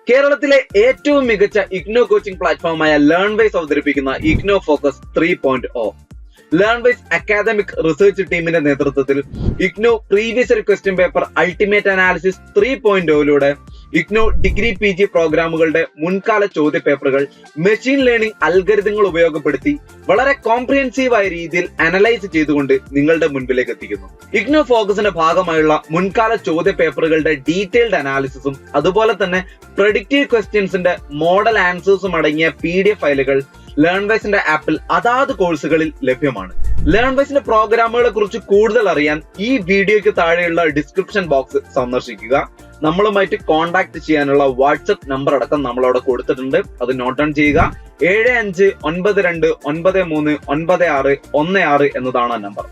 കേരളത്തിലെ ഏറ്റവും മികച്ച ഇഗ്നോ കോച്ചിംഗ് പ്ലാറ്റ്ഫോമായ ലേൺവൈസ് അവതരിപ്പിക്കുന്ന IGNOU focus 3.0. Learnwise academic research ടീമിന്റെ നേതൃത്വത്തിൽ IGNOU previous year question paper ultimate analysis 3.0 IGNOU degree PG പ്രോഗ്രാമുകളുടെ മുൻകാല ചോദ്യ പേപ്പറുകൾ മെഷീൻ ലേണിംഗ് അൽഗരിതങ്ങൾ ഉപയോഗപ്പെടുത്തി വളരെ കോംപ്രിഹെൻസീവായ രീതിയിൽ അനലൈസ് ചെയ്തുകൊണ്ട് നിങ്ങളുടെ മുൻപിലേക്ക് എത്തിക്കുന്നു. ഇഗ്നോ ഫോക്കസിന്റെ ഭാഗമായുള്ള മുൻകാല ചോദ്യ പേപ്പറുകളുടെ ഡീറ്റെയിൽഡ് അനാലിസിസും അതുപോലെ തന്നെ പ്രഡിക്റ്റീവ് ക്വസ്റ്റ്യൻസിന്റെ മോഡൽ ആൻസേഴ്സും അടങ്ങിയ PDF ഫയലുകൾ ലേൺവൈസിന്റെ ആപ്പിൽ അതാത് കോഴ്സുകളിൽ ലഭ്യമാണ്. ലേൺവൈസിന്റെ പ്രോഗ്രാമുകളെ കുറിച്ച് കൂടുതൽ അറിയാൻ ഈ വീഡിയോയ്ക്ക് താഴെയുള്ള ഡിസ്ക്രിപ്ഷൻ ബോക്സ് സന്ദർശിക്കുക. നമ്മളുമായിട്ട് കോൺടാക്ട് ചെയ്യാനുള്ള വാട്സ്ആപ്പ് നമ്പർ അടക്കം നമ്മൾ അവിടെ കൊടുത്തിട്ടുണ്ട്. അത് നോട്ട് ഡൗൺ ചെയ്യുക. 7592939616 എന്നതാണ് ആ number.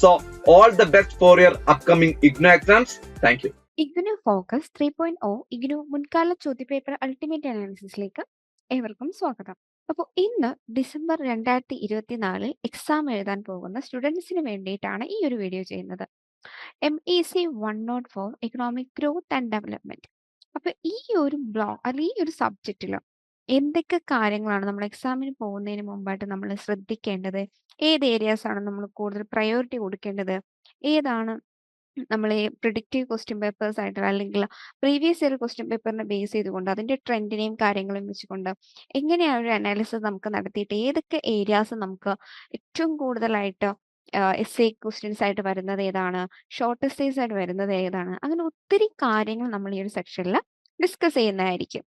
So all the best for your upcoming IGNOU exams. Thank you. IGNOU focus 3.0 IGNOU മുൻകാല ചോദ്യപേപ്പർ അൾട്ടിമേറ്റ് അനാലിസിസിലേക്ക് ഏവർക്കും സ്വാഗതം. അപ്പോൾ ഇന്ന് ഡിസംബർ 2024 എക്സാം എഴുതാൻ പോകുന്ന സ്റ്റുഡൻസിന് വേണ്ടിയിട്ടാണ് ഈ ഒരു വീഡിയോ ചെയ്യുന്നത്. MEC 104 economic growth and development. അപ്പൊ ഈ ഒരു ബ്ലോക്ക് അല്ലെങ്കിൽ ഈ ഒരു സബ്ജക്റ്റിൽ എന്തൊക്കെ കാര്യങ്ങളാണ് നമ്മൾ എക്സാമിന് പോകുന്നതിന് മുമ്പായിട്ട് നമ്മൾ ശ്രദ്ധിക്കേണ്ടത്, ഏത് ഏരിയാസ് ആണ് നമ്മൾ കൂടുതൽ പ്രയോറിറ്റി കൊടുക്കേണ്ടത്, ഏതാണ് നമ്മൾ ഈ പ്രിഡിക്റ്റീവ് ക്വസ്റ്റ്യൻ പേപ്പേഴ്സ് ആയിട്ട് അല്ലെങ്കിൽ പ്രീവിയസ് ഇയർ ക്വസ്റ്റ്യൻ പേപ്പറിനെ ബേസ് ചെയ്തുകൊണ്ട് അതിന്റെ ട്രെൻഡിനെയും കാര്യങ്ങളും വെച്ചുകൊണ്ട് എങ്ങനെയാണ് ഒരു അനാലിസിസ് നമുക്ക് നടത്തിയിട്ട് ഏതൊക്കെ ഏരിയാസ് നമുക്ക് ഏറ്റവും കൂടുതലായിട്ട് essay ക്വസ്റ്റ്യൻസ് ആയിട്ട് വരുന്നത് ഏതാണ്, ഷോർട്ട് എസ്സേസ് ആയിട്ട് വരുന്നത് ഏതാണ്, അങ്ങനെ ഒത്തിരി കാര്യങ്ങൾ നമ്മൾ ഈ ഒരു സെക്ഷനിൽ ഡിസ്കസ് ചെയ്യുന്നതായിരിക്കും.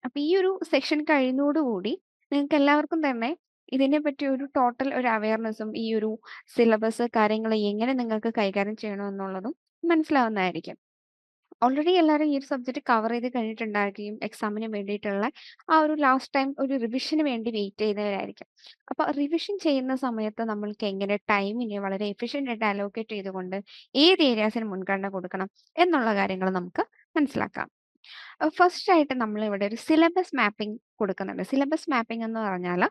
അപ്പൊ ഈ ഒരു സെക്ഷൻ കഴിയുന്നതോടുകൂടി നിങ്ങൾക്ക് എല്ലാവർക്കും തന്നെ ഇതിനെപ്പറ്റി ഒരു ടോട്ടൽ ഒരു അവയർനെസ്സും ഈ ഒരു സിലബസ് കാര്യങ്ങൾ എങ്ങനെ നിങ്ങൾക്ക് കൈകാര്യം ചെയ്യണമെന്നുള്ളതും മനസ്സിലാവുന്നതായിരിക്കും. ഓൾറെഡി എല്ലാവരും ഈ ഒരു സബ്ജക്ട് കവർ ചെയ്ത് കഴിഞ്ഞിട്ടുണ്ടായിരിക്കും. എക്സാമിന് വേണ്ടിയിട്ടുള്ള ആ ഒരു ലാസ്റ്റ് ടൈം ഒരു റിവിഷന് വേണ്ടി വെയിറ്റ് ചെയ്യുന്നവരായിരിക്കും. അപ്പൊ റിവിഷൻ ചെയ്യുന്ന സമയത്ത് നമ്മൾക്ക് എങ്ങനെ ടൈമിനെ വളരെ എഫിഷ്യന്റ് ആയിട്ട് അലോക്കേറ്റ് ചെയ്തുകൊണ്ട് ഏത് ഏരിയാസിന് മുൻഗണന കൊടുക്കണം എന്നുള്ള കാര്യങ്ങൾ നമുക്ക് മനസ്സിലാക്കാം. ഫസ്റ്റ് ആയിട്ട് നമ്മൾ ഇവിടെ ഒരു സിലബസ് മാപ്പിംഗ് കൊടുക്കുന്നുണ്ട്. സിലബസ് മാപ്പിംഗ് എന്ന് പറഞ്ഞാൽ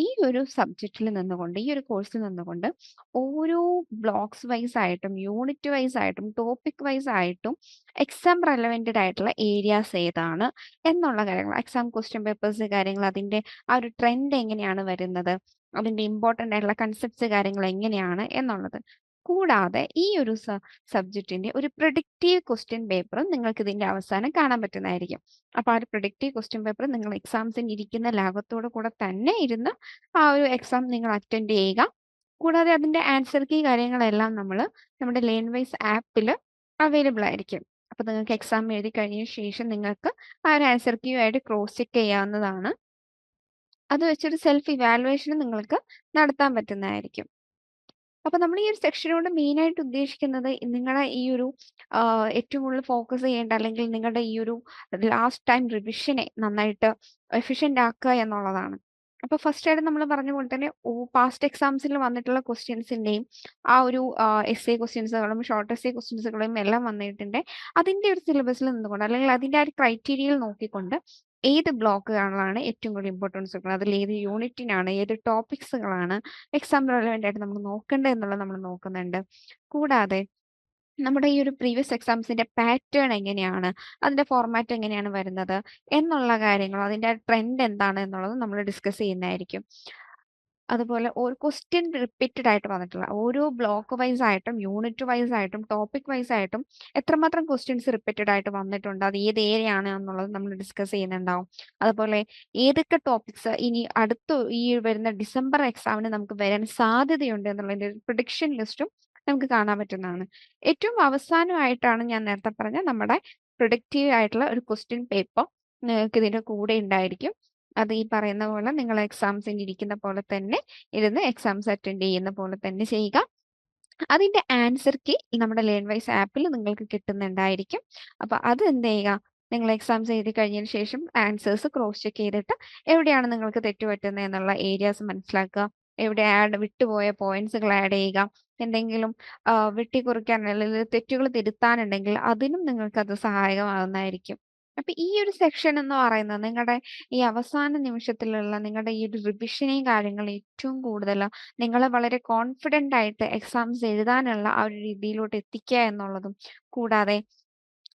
ഈ ഒരു സബ്ജക്റ്റിൽ നിന്നുകൊണ്ട് ഈ ഒരു കോഴ്സിൽ നിന്നുകൊണ്ട് ഓരോ ബ്ലോക്സ് വൈസ് ആയിട്ടും യൂണിറ്റ് വൈസ് ആയിട്ടും ടോപ്പിക് വൈസ് ആയിട്ടും എക്സാം റെലവെന്റഡ് ആയിട്ടുള്ള ഏരിയാസ് ഏതാണ് എന്നുള്ള കാര്യങ്ങൾ, എക്സാം ക്വസ്റ്റ്യൻ പേപ്പേഴ്സ് കാര്യങ്ങൾ, അതിന്റെ ആ ഒരു ട്രെൻഡ് എങ്ങനെയാണ് വരുന്നത്, അതിന്റെ ഇമ്പോർട്ടന്റ് ആയിട്ടുള്ള കൺസെപ്റ്റ്സ് കാര്യങ്ങൾ എങ്ങനെയാണ് എന്നുള്ളത്. കൂടാതെ ഈ ഒരു സബ്ജക്റ്റിന്റെ ഒരു പ്രിഡിക്റ്റീവ് ക്വസ്റ്റ്യൻ പേപ്പറും നിങ്ങൾക്ക് ഇതിന്റെ അവസാനം കാണാൻ പറ്റുന്നതായിരിക്കും. അപ്പൊ ആ ഒരു പ്രിഡിക്റ്റീവ് ക്വസ്റ്റ്യൻ പേപ്പർ നിങ്ങൾ എക്സാംസിന് ഇരിക്കുന്ന ലാഭത്തോടു കൂടെ തന്നെ ഇരുന്ന് ആ ഒരു എക്സാം നിങ്ങൾ അറ്റൻഡ് ചെയ്യുക. കൂടാതെ അതിന്റെ ആൻസർ കീ കാര്യങ്ങളെല്ലാം നമ്മൾ നമ്മുടെ ലേൺവൈസ് ആപ്പിൽ അവൈലബിൾ ആയിരിക്കും. അപ്പൊ നിങ്ങൾക്ക് എക്സാം എഴുതി കഴിഞ്ഞ ശേഷം നിങ്ങൾക്ക് ആ ഒരു ആൻസർ ക്യൂ ആയിട്ട് ക്രോസ് ചെക്ക് ചെയ്യാവുന്നതാണ്. അത് വെച്ചൊരു സെൽഫ് ഇവാലുവേഷൻ നിങ്ങൾക്ക് നടത്താൻ പറ്റുന്നതായിരിക്കും. അപ്പൊ നമ്മൾ ഈ ഒരു സെക്ഷനോട് മെയിൻ ആയിട്ട് ഉദ്ദേശിക്കുന്നത് നിങ്ങളുടെ ഈ ഒരു ഏറ്റവും കൂടുതൽ ഫോക്കസ് ചെയ്യേണ്ട അല്ലെങ്കിൽ നിങ്ങളുടെ ഈ ഒരു ലാസ്റ്റ് ടൈം റിവിഷനെ നന്നായിട്ട് എഫിഷ്യന്റ് ആക്കുക എന്നുള്ളതാണ്. അപ്പൊ ഫസ്റ്റ് ആയിട്ട് നമ്മൾ പറഞ്ഞ പോലെ തന്നെ പാസ്റ്റ് എക്സാംസിൽ വന്നിട്ടുള്ള ക്വസ്റ്റ്യൻസിന്റെയും ആ ഒരു ക്വസ്റ്റ്യൻസുകളും ഷോർട്ട് ക്വസ്റ്റ്യൻസുകളും എല്ലാം വന്നിട്ടുണ്ട്. അതിന്റെ ഒരു സിലബസിൽ നിന്നുകൊണ്ട് അല്ലെങ്കിൽ അതിന്റെ ആ ഒരു ക്രൈറ്റീരിയയിൽ നോക്കിക്കൊണ്ട് ഏത് ബ്ലോക്കുകളാണ് ഏറ്റവും കൂടുതൽ ഇമ്പോർട്ടൻസ് കൊടുക്കുന്നത്, അതിൽ ഏത് യൂണിറ്റിനാണ്, ഏത് ടോപ്പിക്സുകളാണ് എക്സാം റെലവെന്റ് ആയിട്ട് നമ്മൾ നോക്കേണ്ടത് എന്നുള്ളത് നമ്മൾ നോക്കുന്നുണ്ട്. കൂടാതെ നമ്മുടെ ഈ ഒരു പ്രീവിയസ് എക്സാംസിന്റെ പാറ്റേൺ എങ്ങനെയാണ്, അതിന്റെ ഫോർമാറ്റ് എങ്ങനെയാണ് വരുന്നത് എന്നുള്ള കാര്യങ്ങളും അതിന്റെ ട്രെൻഡ് എന്താണ് എന്നുള്ളത് നമ്മൾ ഡിസ്കസ് ചെയ്യുന്നതായിരിക്കും. അതുപോലെ ഒരു ക്വസ്റ്റ്യൻ റിപ്പീറ്റഡ് ആയിട്ട് വന്നിട്ടുള്ള ഓരോ ബ്ലോക്ക് വൈസ് ആയിട്ടും യൂണിറ്റ് വൈസ് ആയിട്ടും ടോപ്പിക് വൈസ് ആയിട്ടും എത്രമാത്രം ക്വസ്റ്റ്യൻസ് റിപ്പീറ്റഡ് ആയിട്ട് വന്നിട്ടുണ്ട്, അത് ഏത് ഏരിയ ആണ് എന്നുള്ളത് നമ്മൾ ഡിസ്കസ് ചെയ്യുന്നുണ്ടാവും. അതുപോലെ ഏതൊക്കെ ടോപ്പിക്സ് ഇനി അടുത്ത ഈ വരുന്ന ഡിസംബർ എക്സാമിന് നമുക്ക് വരാൻ സാധ്യതയുണ്ട് എന്നുള്ളതിന്റെ ഒരു പ്രൊഡിക്ഷൻ ലിസ്റ്റും നമുക്ക് കാണാൻ പറ്റുന്നതാണ്. ഏറ്റവും അവസാനമായിട്ടാണ് ഞാൻ നേരത്തെ പറഞ്ഞ നമ്മുടെ പ്രൊഡക്റ്റീവ് ആയിട്ടുള്ള ഒരു ക്വസ്റ്റ്യൻ പേപ്പർ നിങ്ങൾക്ക് ഇതിന്റെ കൂടെ ഉണ്ടായിരിക്കും. അത് ഈ പറയുന്ന പോലെ നിങ്ങൾ എക്സാംസിന് ഇരിക്കുന്ന പോലെ തന്നെ ഇരുന്ന് എക്സാംസ് അറ്റൻഡ് ചെയ്യുന്ന പോലെ തന്നെ ചെയ്യുക. അതിന്റെ ആൻസർ കീ നമ്മുടെ ലേൺവൈസ് ആപ്പിൽ നിങ്ങൾക്ക് കിട്ടുന്നുണ്ടായിരിക്കും. അപ്പൊ അത് എന്ത് ചെയ്യുക, നിങ്ങൾ എക്സാംസ് എഴുതി കഴിഞ്ഞതിന് ശേഷം ആൻസേഴ്സ് ക്രോസ് ചെക്ക് ചെയ്തിട്ട് എവിടെയാണ് നിങ്ങൾക്ക് തെറ്റുപറ്റുന്നത് എന്നുള്ള ഏരിയാസ് മനസ്സിലാക്കുക, എവിടെ വിട്ടുപോയ പോയിന്റ്സുകൾ ആഡ് ചെയ്യുക, എന്തെങ്കിലും വെട്ടിക്കുറിക്കാൻ അല്ലെങ്കിൽ തെറ്റുകൾ തിരുത്താനുണ്ടെങ്കിൽ അതിനും നിങ്ങൾക്ക് അത് സഹായകമാകുന്നതായിരിക്കും. അപ്പൊ ഈ ഒരു സെക്ഷൻ എന്ന് പറയുന്നത് നിങ്ങളുടെ ഈ അവസാന നിമിഷത്തിലുള്ള നിങ്ങളുടെ ഈ ഒരു റിവിഷനെയും കാര്യങ്ങളും ഏറ്റവും കൂടുതൽ നിങ്ങളെ വളരെ കോൺഫിഡന്റ് ആയിട്ട് എക്സാംസ് എഴുതാനുള്ള ആ ഒരു രീതിയിലോട്ട് എത്തിക്കുക എന്നുള്ളതും, കൂടാതെ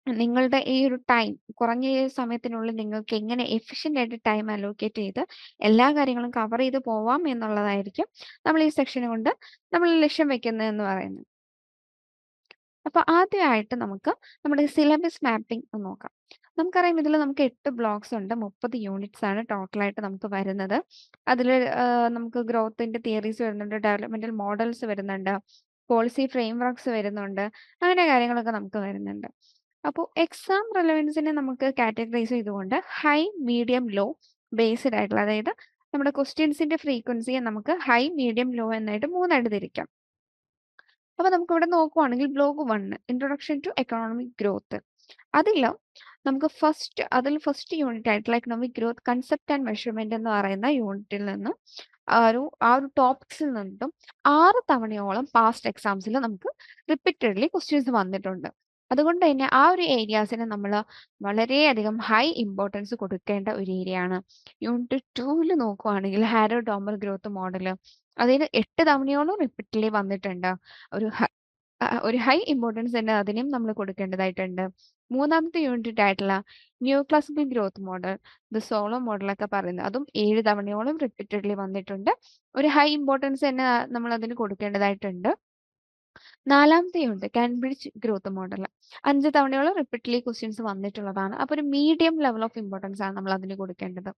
നിങ്ങളുടെ ഈ ഒരു ടൈം കുറഞ്ഞ സമയത്തിനുള്ളിൽ നിങ്ങൾക്ക് എങ്ങനെ എഫിഷ്യന്റ് ആയിട്ട് ടൈം അലോക്കേറ്റ് ചെയ്ത് എല്ലാ കാര്യങ്ങളും കവർ ചെയ്ത് പോവാം എന്നുള്ളതായിരിക്കും നമ്മൾ ഈ സെക്ഷൻ കൊണ്ട് നമ്മൾ ലക്ഷ്യം വെക്കുന്നതെന്ന് പറയുന്നത്. അപ്പൊ ആദ്യമായിട്ട് നമുക്ക് നമ്മുടെ സിലബസ് മാപ്പിംഗ് ഒന്ന് നോക്കാം. നമുക്കറിയാം ഇതിൽ നമുക്ക് 8 ബ്ലോക്സ് ഉണ്ട്. 30 യൂണിറ്റ്സ് ആണ് ടോട്ടലായിട്ട് നമുക്ക് വരുന്നത്. അതിൽ നമുക്ക് ഗ്രോത്തിന്റെ തിയറീസ് വരുന്നുണ്ട്, ഡെവലപ്മെന്റൽ മോഡൽസ് വരുന്നുണ്ട്, പോളിസി ഫ്രെയിംവർക്സ് വരുന്നുണ്ട്, അങ്ങനെ കാര്യങ്ങളൊക്കെ നമുക്ക് വരുന്നുണ്ട്. അപ്പോൾ എക്സാം റെലവൻസിനെ നമുക്ക് കാറ്റഗറൈസ് ചെയ്തുകൊണ്ട് ഹൈ, മീഡിയം, ലോ ബേസ്ഡ് ആയിട്ടുള്ള, അതായത് നമ്മുടെ ക്വസ്റ്റ്യൻസിന്റെ ഫ്രീക്വൻസിയെ നമുക്ക് ഹൈ, മീഡിയം, ലോ എന്നായിട്ട് 3 ആയിട്ട് തിരിക്കാം. അപ്പൊ നമുക്കിവിടെ നോക്കുവാണെങ്കിൽ block 1 introduction to economic growth. അതില് നമുക്ക് ഫസ്റ്റ് യൂണിറ്റ് ആയിട്ടുള്ള economic growth concept and measurement എന്ന് പറയുന്ന യൂണിറ്റിൽ നിന്നും ആ ഒരു ടോപ്പിക്സിൽ നിന്നും 6 തവണയോളം പാസ്റ്റ് എക്സാംസിൽ നമുക്ക് റിപ്പീറ്റഡ്ലി ക്വസ്റ്റ്യൻസ് വന്നിട്ടുണ്ട്. അതുകൊണ്ട് തന്നെ ആ ഒരു ഏരിയാസിന് നമ്മൾ വളരെയധികം ഹൈ ഇമ്പോർട്ടൻസ് കൊടുക്കേണ്ട ഒരു ഏരിയ ആണ്. യൂണിറ്റ് 2 നോക്കുവാണെങ്കിൽ ഹാരോ ഡോമർ ഗ്രോത്ത് മോഡൽ അതിന് 8 തവണയോളം റിപ്പീറ്റഡ്ലി വന്നിട്ടുണ്ട്. ഒരു ഒരു ഹൈ ഇമ്പോർട്ടൻസ് തന്നെ അതിനും നമ്മൾ കൊടുക്കേണ്ടതായിട്ടുണ്ട്. മൂന്നാമത്തെ യൂണിറ്റ് ആയിട്ടുള്ള new classical growth model, the solo മോഡലൊക്കെ പറയുന്നത് അതും 7 തവണയോളം റിപ്പീറ്റഡ്ലി വന്നിട്ടുണ്ട്. ഒരു ഹൈ ഇമ്പോർട്ടൻസ് തന്നെ നമ്മൾ അതിന് കൊടുക്കേണ്ടതായിട്ടുണ്ട്. നാലാമത്തെ യൂണിറ്റ് കാംബ്രിഡ്ജ് ഗ്രോത്ത് മോഡൽ 5 തവണയോളം റിപ്പീറ്റഡ്ലി ക്വസ്റ്റ്യൻസ് വന്നിട്ടുള്ളതാണ്. അപ്പോൾ ഒരു മീഡിയം ലെവൽ ഓഫ് ഇമ്പോർട്ടൻസ് ആണ് നമ്മൾ അതിന് കൊടുക്കേണ്ടത്.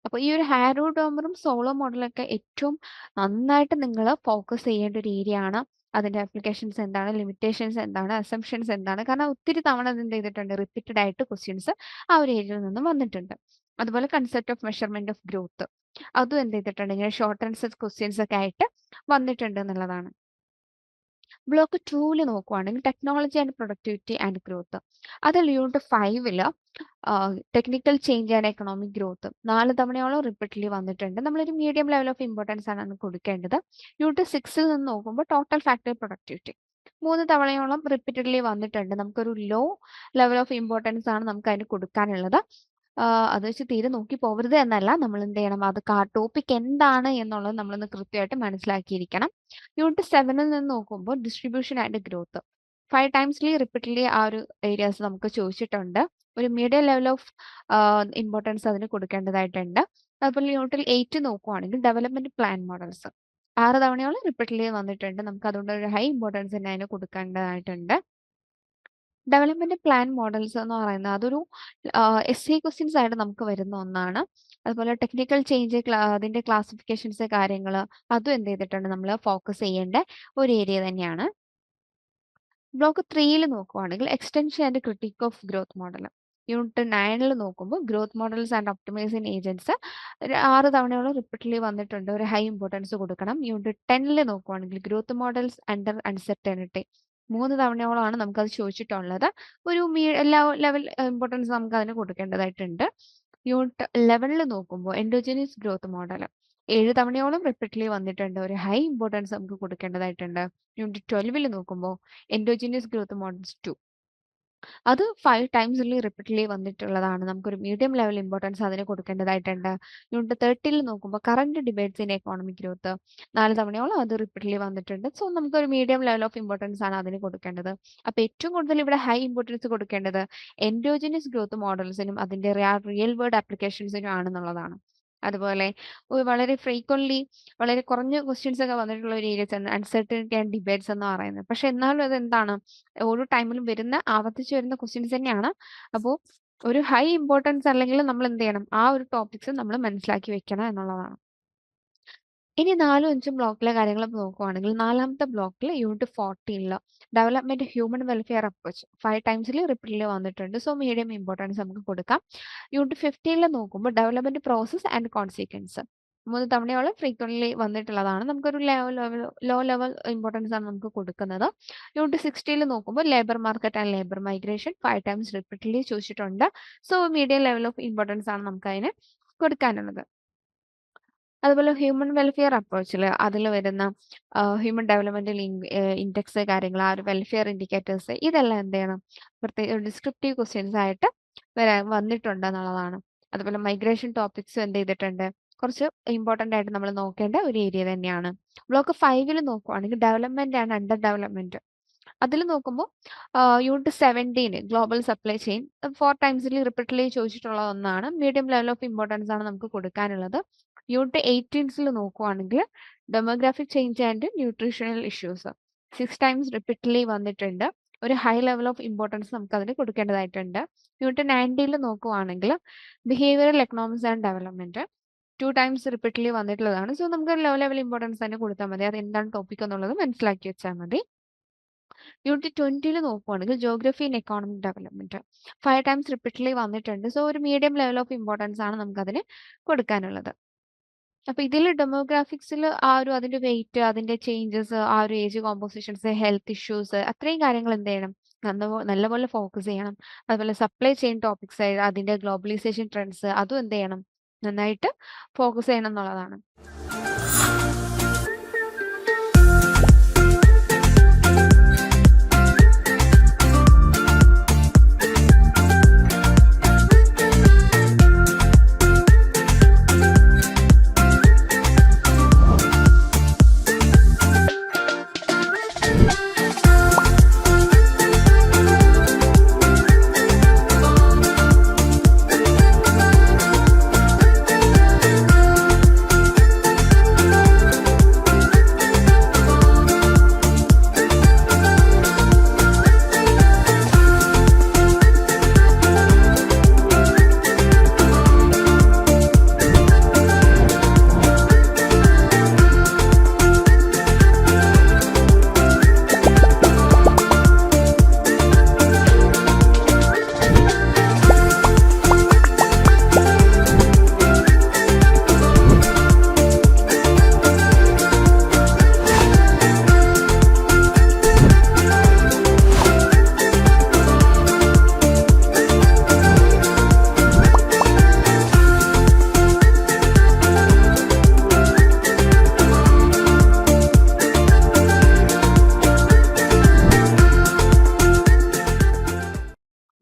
അപ്പോൾ ഈ ഒരു ഹാരോ ഡോമറും സോളോ മോഡലൊക്കെ ഏറ്റവും നന്നായിട്ട് നിങ്ങൾ ഫോക്കസ് ചെയ്യേണ്ട ഒരു ഏരിയ ആണ്. അതിന്റെ ആപ്ലിക്കേഷൻസ് എന്താണ്, ലിമിറ്റേഷൻസ് എന്താണ്, അസംപ്ഷൻസ് എന്താണ്, കാരണം ഒത്തിരി തവണ അത് എന്ത് ചെയ്തിട്ടുണ്ട്, റിപ്പീറ്റഡ് ആയിട്ട് ക്വസ്റ്റ്യൻസ് ആ ഒരു ഏരിയയിൽ നിന്ന് വന്നിട്ടുണ്ട്. അതുപോലെ concept of measurement of growth അതും എന്ത് ചെയ്തിട്ടുണ്ട്, ഇങ്ങനെ ഷോർട്ട് ആൻസർ ക്വസ്റ്റ്യൻസ് ഒക്കെ ആയിട്ട് വന്നിട്ടുണ്ട് എന്നുള്ളതാണ്. ബ്ലോക്ക് 2 നോക്കുവാണെങ്കിൽ technology and productivity and growth. അതിൽ unit 5 technical change and economic growth 4 തവണയോളം റിപ്പീറ്റ്ലി വന്നിട്ടുണ്ട്. നമ്മളൊരു മീഡിയം ലെവൽ ഓഫ് ഇമ്പോർട്ടൻസ് ആണ് അതിന് കൊടുക്കേണ്ടത്. യൂണിറ്റ് 6 നിന്ന് നോക്കുമ്പോൾ ടോട്ടൽ ഫാക്ടറി പ്രൊഡക്ടിവിറ്റി 3 തവണയോളം റിപ്പീറ്റഡ്ലി വന്നിട്ടുണ്ട്. നമുക്കൊരു ലോ ലെവൽ ഓഫ് ഇമ്പോർട്ടൻസ് ആണ് നമുക്ക് അതിന് കൊടുക്കാനുള്ളത്. അത് വെച്ച് തീരെ നോക്കി പോകരുത് എന്നല്ല, നമ്മൾ എന്ത് ചെയ്യണം, അത് ടോപ്പിക് എന്താണ് എന്നുള്ളത് നമ്മളൊന്ന് കൃത്യമായിട്ട് മനസ്സിലാക്കിയിരിക്കണം. യൂണിറ്റ് 7 നിന്ന് നോക്കുമ്പോൾ ഡിസ്ട്രിബ്യൂഷൻ ആൻഡ് ഗ്രോത്ത് 5 ടൈംസ്ലി റിപ്പീറ്റഡ്ലി ആ ഒരു ഏരിയാസ് നമുക്ക് ചോദിച്ചിട്ടുണ്ട്. ഒരു മീഡിയം ലെവൽ ഓഫ് ഇമ്പോർട്ടൻസ് അതിന് കൊടുക്കേണ്ടതായിട്ടുണ്ട്. അതുപോലെ യൂണിറ്റിൽ 8 നോക്കുവാണെങ്കിൽ ഡെവലപ്മെന്റ് പ്ലാൻ മോഡൽസ് 6 തവണയോളം റിപ്പീറ്റഡ്ലി വന്നിട്ടുണ്ട്. നമുക്ക് അതുകൊണ്ട് ഒരു ഹൈ ഇമ്പോർട്ടൻസ് തന്നെ അതിന് കൊടുക്കേണ്ടതായിട്ടുണ്ട്. ഡെവലപ്മെന്റ് പ്ലാൻ മോഡൽസ് എന്ന് പറയുന്നത് അതൊരു എസ്എ ക്വസ്റ്റ്യൻസ് ആയിട്ട് നമുക്ക് വരുന്ന ഒന്നാണ്. അതുപോലെ ടെക്നിക്കൽ ചേഞ്ച് അതിന്റെ ക്ലാസിഫിക്കേഷൻസ് കാര്യങ്ങൾ അതും എന്ത് ചെയ്തിട്ടുണ്ട്, നമ്മൾ ഫോക്കസ് ചെയ്യേണ്ട ഒരു ഏരിയ തന്നെയാണ്. ബ്ലോക്ക് 3 നോക്കുവാണെങ്കിൽ extension and critic of growth model. Unit 9 നോക്കുമ്പോൾ growth models and optimising agents 6 തവണയോളം റിപ്പീറ്റ്ലി വന്നിട്ടുണ്ട്. ഒരു ഹൈ ഇമ്പോർട്ടൻസ് കൊടുക്കണം. യൂണിറ്റ് 10 നോക്കുവാണെങ്കിൽ ഗ്രോത്ത് മോഡൽസ് അണ്ടർ അൺസർട്ടനിറ്റി 3 തവണയോളമാണ് നമുക്കത് ചോദിച്ചിട്ടുള്ളത്. ഒരു ലെവൽ ഇമ്പോർട്ടൻസ് നമുക്ക് അതിന് കൊടുക്കേണ്ടതായിട്ടുണ്ട്. യൂണിറ്റ് 11 നോക്കുമ്പോൾ എൻഡോജനിയസ് ഗ്രോത്ത് മോഡൽ 7 തവണയോളം റിപ്പീറ്റ്ലി വന്നിട്ടുണ്ട്. ഒരു ഹൈ ഇമ്പോർട്ടൻസ് നമുക്ക് കൊടുക്കേണ്ടതായിട്ടുണ്ട്. യൂണിറ്റ് 12 നോക്കുമ്പോൾ എൻഡോജനിയസ് ഗ്രോത്ത് മോഡൽസ് 2 അത് 5 ടൈംസ്ലി റിപ്പീറ്റഡ്ലി വന്നിട്ടുള്ളതാണ്. നമുക്കൊരു മീഡിയം ലെവൽ ഇമ്പോർട്ടൻസ് അതിന് കൊടുക്കേണ്ടതായിട്ടുണ്ട്. യൂണിറ്റ് 30 നോക്കുമ്പോൾ current debates in economic growth 4 തവണയോളം അത് റിപ്പീറ്റഡ്ലി വന്നിട്ടുണ്ട്. സോ നമുക്കൊരു മീഡിയം ലെവൽ ഓഫ് ഇമ്പോർട്ടൻസ് ആണ് അതിന് കൊടുക്കേണ്ടത്. അപ്പോൾ ഏറ്റവും കൂടുതൽ ഇവിടെ ഹൈ ഇമ്പോർട്ടൻസ് കൊടുക്കേണ്ടത് എൻഡോജനിയസ് ഗ്രോത്ത് മോഡൽസിനും അതിന്റെ റിയൽ വേൾഡ് ആപ്ലിക്കേഷൻസിനും ആണെന്നുള്ളതാണ്. അതുപോലെ വളരെ ഫ്രീക്വന്റ്ലി വളരെ കുറഞ്ഞ ക്വസ്റ്റ്യൻസ് ഒക്കെ വന്നിട്ടുള്ള ഒരു ഏരിയസ് ആണ് അൺസർട്ടനിറ്റി ആൻഡ് ഡിബേറ്റ്സ് എന്ന് പറയുന്നത്. പക്ഷെ എന്നാലും അത് എന്താണ്, ഓരോ ടൈമിലും ആവർത്തിച്ച് വരുന്ന ക്വസ്റ്റ്യൻസ് തന്നെയാണ്. അപ്പോൾ ഒരു ഹൈ ഇമ്പോർട്ടൻസ് അല്ലെങ്കിൽ നമ്മൾ എന്ത് ചെയ്യണം, ആ ഒരു ടോപ്പിക്സ് നമ്മൾ മനസ്സിലാക്കി വെക്കണം എന്നുള്ളതാണ്. ഇനി 4ഉം 5ഉം ബ്ലോക്കിലെ കാര്യങ്ങൾ നോക്കുവാണെങ്കിൽ നാലാമത്തെ ബ്ലോക്കിൽ unit 14 development human welfare approach 5 ടൈംസിൽ റിപ്പീറ്റഡ്ലി വന്നിട്ടുണ്ട്. സോ മീഡിയം ഇമ്പോർട്ടൻസ് നമുക്ക് കൊടുക്കാം. യൂണിറ്റ് 15 നോക്കുമ്പോൾ ഡെവലപ്മെന്റ് പ്രോസസ് ആൻഡ് കോൺസിക്വൻസ് 3 തവണയോളം ഫ്രീക്വന്റ്ലി വന്നിട്ടുള്ളതാണ്. നമുക്കൊരു ലോ ലെവൽ ഇമ്പോർട്ടൻസ് ആണ് നമുക്ക് കൊടുക്കുന്നത്. യൂണിറ്റ് 16 നോക്കുമ്പോൾ labour market and labour migration 5 times repeatedly ചോദിച്ചിട്ടുണ്ട്. So medium level of importance ആണ് നമുക്ക് അതിന് കൊടുക്കാനുള്ളത്. അതുപോലെ ഹ്യൂമൻ വെൽഫെയർ അപ്രോച്ചിൽ അതിൽ വരുന്ന ഹ്യൂമൻ ഡെവലപ്മെന്റൽ ഇൻഡെക്സ് കാര്യങ്ങൾ, ആ ഒരു വെൽഫെയർ ഇൻഡിക്കേറ്റേഴ്സ് ഇതെല്ലാം എന്ത് ചെയ്യണം, പ്രത്യേക ഡിസ്ക്രിപ്റ്റീവ് ക്വസ്റ്റ്യൻസ് ആയിട്ട് വന്നിട്ടുണ്ട് എന്നുള്ളതാണ്. അതുപോലെ മൈഗ്രേഷൻ ടോപ്പിക്സ് എന്ത് ചെയ്തിട്ടുണ്ട്, കുറച്ച് ഇമ്പോർട്ടന്റ് ആയിട്ട് നമ്മൾ നോക്കേണ്ട ഒരു ഏരിയ തന്നെയാണ്. ബ്ലോക്ക് 5 നോക്കുവാണെങ്കിൽ ഡെവലപ്മെന്റ് ആൻഡ് അണ്ടർ ഡെവലപ്മെന്റ് അതിൽ നോക്കുമ്പോൾ യൂണിറ്റ് 17 ഗ്ലോബൽ സപ്ലൈ ചെയിൻ 4 ടൈംസിൽ റിപ്പീറ്റഡ്ലി ചോദിച്ചിട്ടുള്ള ഒന്നാണ്. മീഡിയം ലെവൽ ഓഫ് ഇമ്പോർട്ടൻസ് ആണ് നമുക്ക് കൊടുക്കാനുള്ളത്. യൂണിറ്റ് 18 നോക്കുവാണെങ്കിൽ demographic change and nutritional issues 6 times repeatedly വന്നിട്ടുണ്ട്. ഒരു ഹൈ ലെവൽ ഓഫ് ഇമ്പോർട്ടൻസ് നമുക്ക് അതിന് കൊടുക്കേണ്ടതായിട്ടുണ്ട്. യൂണിറ്റ് 19 നോക്കുവാണെങ്കിൽ behavioural economics and development 2 times repeatedly വന്നിട്ടുള്ളതാണ്. സോ നമുക്ക് ലോ ലെവൽ ഇമ്പോർട്ടൻസ് തന്നെ കൊടുത്താൽ മതി. അത് എന്താണ് ടോപ്പിക് എന്നുള്ളത് മനസ്സിലാക്കി വെച്ചാൽ മതി. യൂണിറ്റ് 20 നോക്കുവാണെങ്കിൽ geography and economic development 5 times repeatedly വന്നിട്ടുണ്ട്. സോ ഒരു മീഡിയം ലെവൽ ഓഫ് ഇമ്പോർട്ടൻസ് ആണ് നമുക്കതിന് കൊടുക്കാനുള്ളത്. അപ്പൊ ഇതിൽ ഡെമോഗ്രാഫിക്സിൽ അതിന്റെ വെയിറ്റ്, അതിന്റെ ചേഞ്ചസ്, ഒരു ഏജ് കോമ്പോസിഷൻസ്, ഹെൽത്ത് ഇഷ്യൂസ്, അത്രയും കാര്യങ്ങൾ എന്ത് ചെയ്യണം, നല്ലപോലെ ഫോക്കസ് ചെയ്യണം. അതുപോലെ സപ്ലൈ ചെയിൻ ടോപ്പിക്സ്, അതിന്റെ ഗ്ലോബലൈസേഷൻ ട്രെൻഡ്സ്, അതും എന്ത് ചെയ്യണം, നന്നായിട്ട് ഫോക്കസ് ചെയ്യണം എന്നുള്ളതാണ്.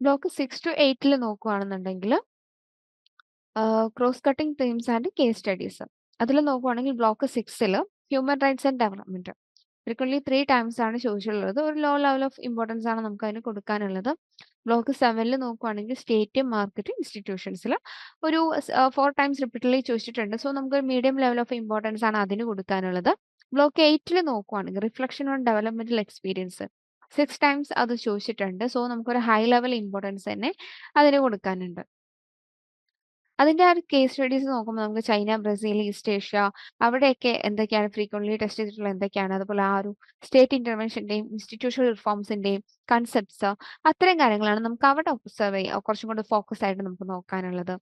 ബ്ലോക്ക് 6 to 8 നോക്കുകയാണെന്നുണ്ടെങ്കിൽ cross cutting themes and case studies. അതിൽ നോക്കുവാണെങ്കിൽ block 6 human rights and development frequently 3 times ആണ് ചോദിച്ചിട്ടുള്ളത്. ഒരു ലോ ലെവൽ ഓഫ് ഇമ്പോർട്ടൻസ് ആണ് നമുക്ക് അതിന് കൊടുക്കാനുള്ളത്. ബ്ലോക്ക് 7 നോക്കുവാണെങ്കിൽ സ്റ്റേറ്റ് മാർക്കറ്റ് ഇൻസ്റ്റിറ്റ്യൂഷൻസിൽ ഒരു 4 ടൈംസ് റിപ്പീറ്റഡ്ലി ചോദിച്ചിട്ടുണ്ട്. സോ നമുക്ക് മീഡിയം ലെവൽ ഓഫ് ഇമ്പോർട്ടൻസ് ആണ് അതിന് കൊടുക്കാനുള്ളത്. ബ്ലോക്ക് 8 നോക്കുവാണെങ്കിൽ reflection on developmental experience 6 times അത് ചോദിച്ചിട്ടുണ്ട്. സോ നമുക്കൊരു ഹൈ ലെവൽ ഇമ്പോർട്ടൻസ് തന്നെ അതിന് കൊടുക്കാനുണ്ട്. അതിന്റെ ഒരു കേസ് സ്റ്റഡീസ് നോക്കുമ്പോൾ നമുക്ക് ചൈന, ബ്രസീൽ, ഈസ്റ്റ് ഏഷ്യ അവിടെയൊക്കെ എന്തൊക്കെയാണ് ഫ്രീക്വന്റ്ലി ടെസ്റ്റ് ചെയ്തിട്ടുള്ള എന്തൊക്കെയാണ്, അതുപോലെ ഒരു സ്റ്റേറ്റ് ഇന്റർവെൻഷന്റെയും ഇൻസ്റ്റിറ്റ്യൂഷണൽ റിഫോംസിന്റെയും കൺസെപ്റ്റ്സ്, അത്തരം കാര്യങ്ങളാണ് നമുക്ക് അവിടെ ഒബ്സർവ് ചെയ്യുക, കുറച്ചും കൂടി ഫോക്കസ് ആയിട്ട് നമുക്ക് നോക്കാനുള്ളത്.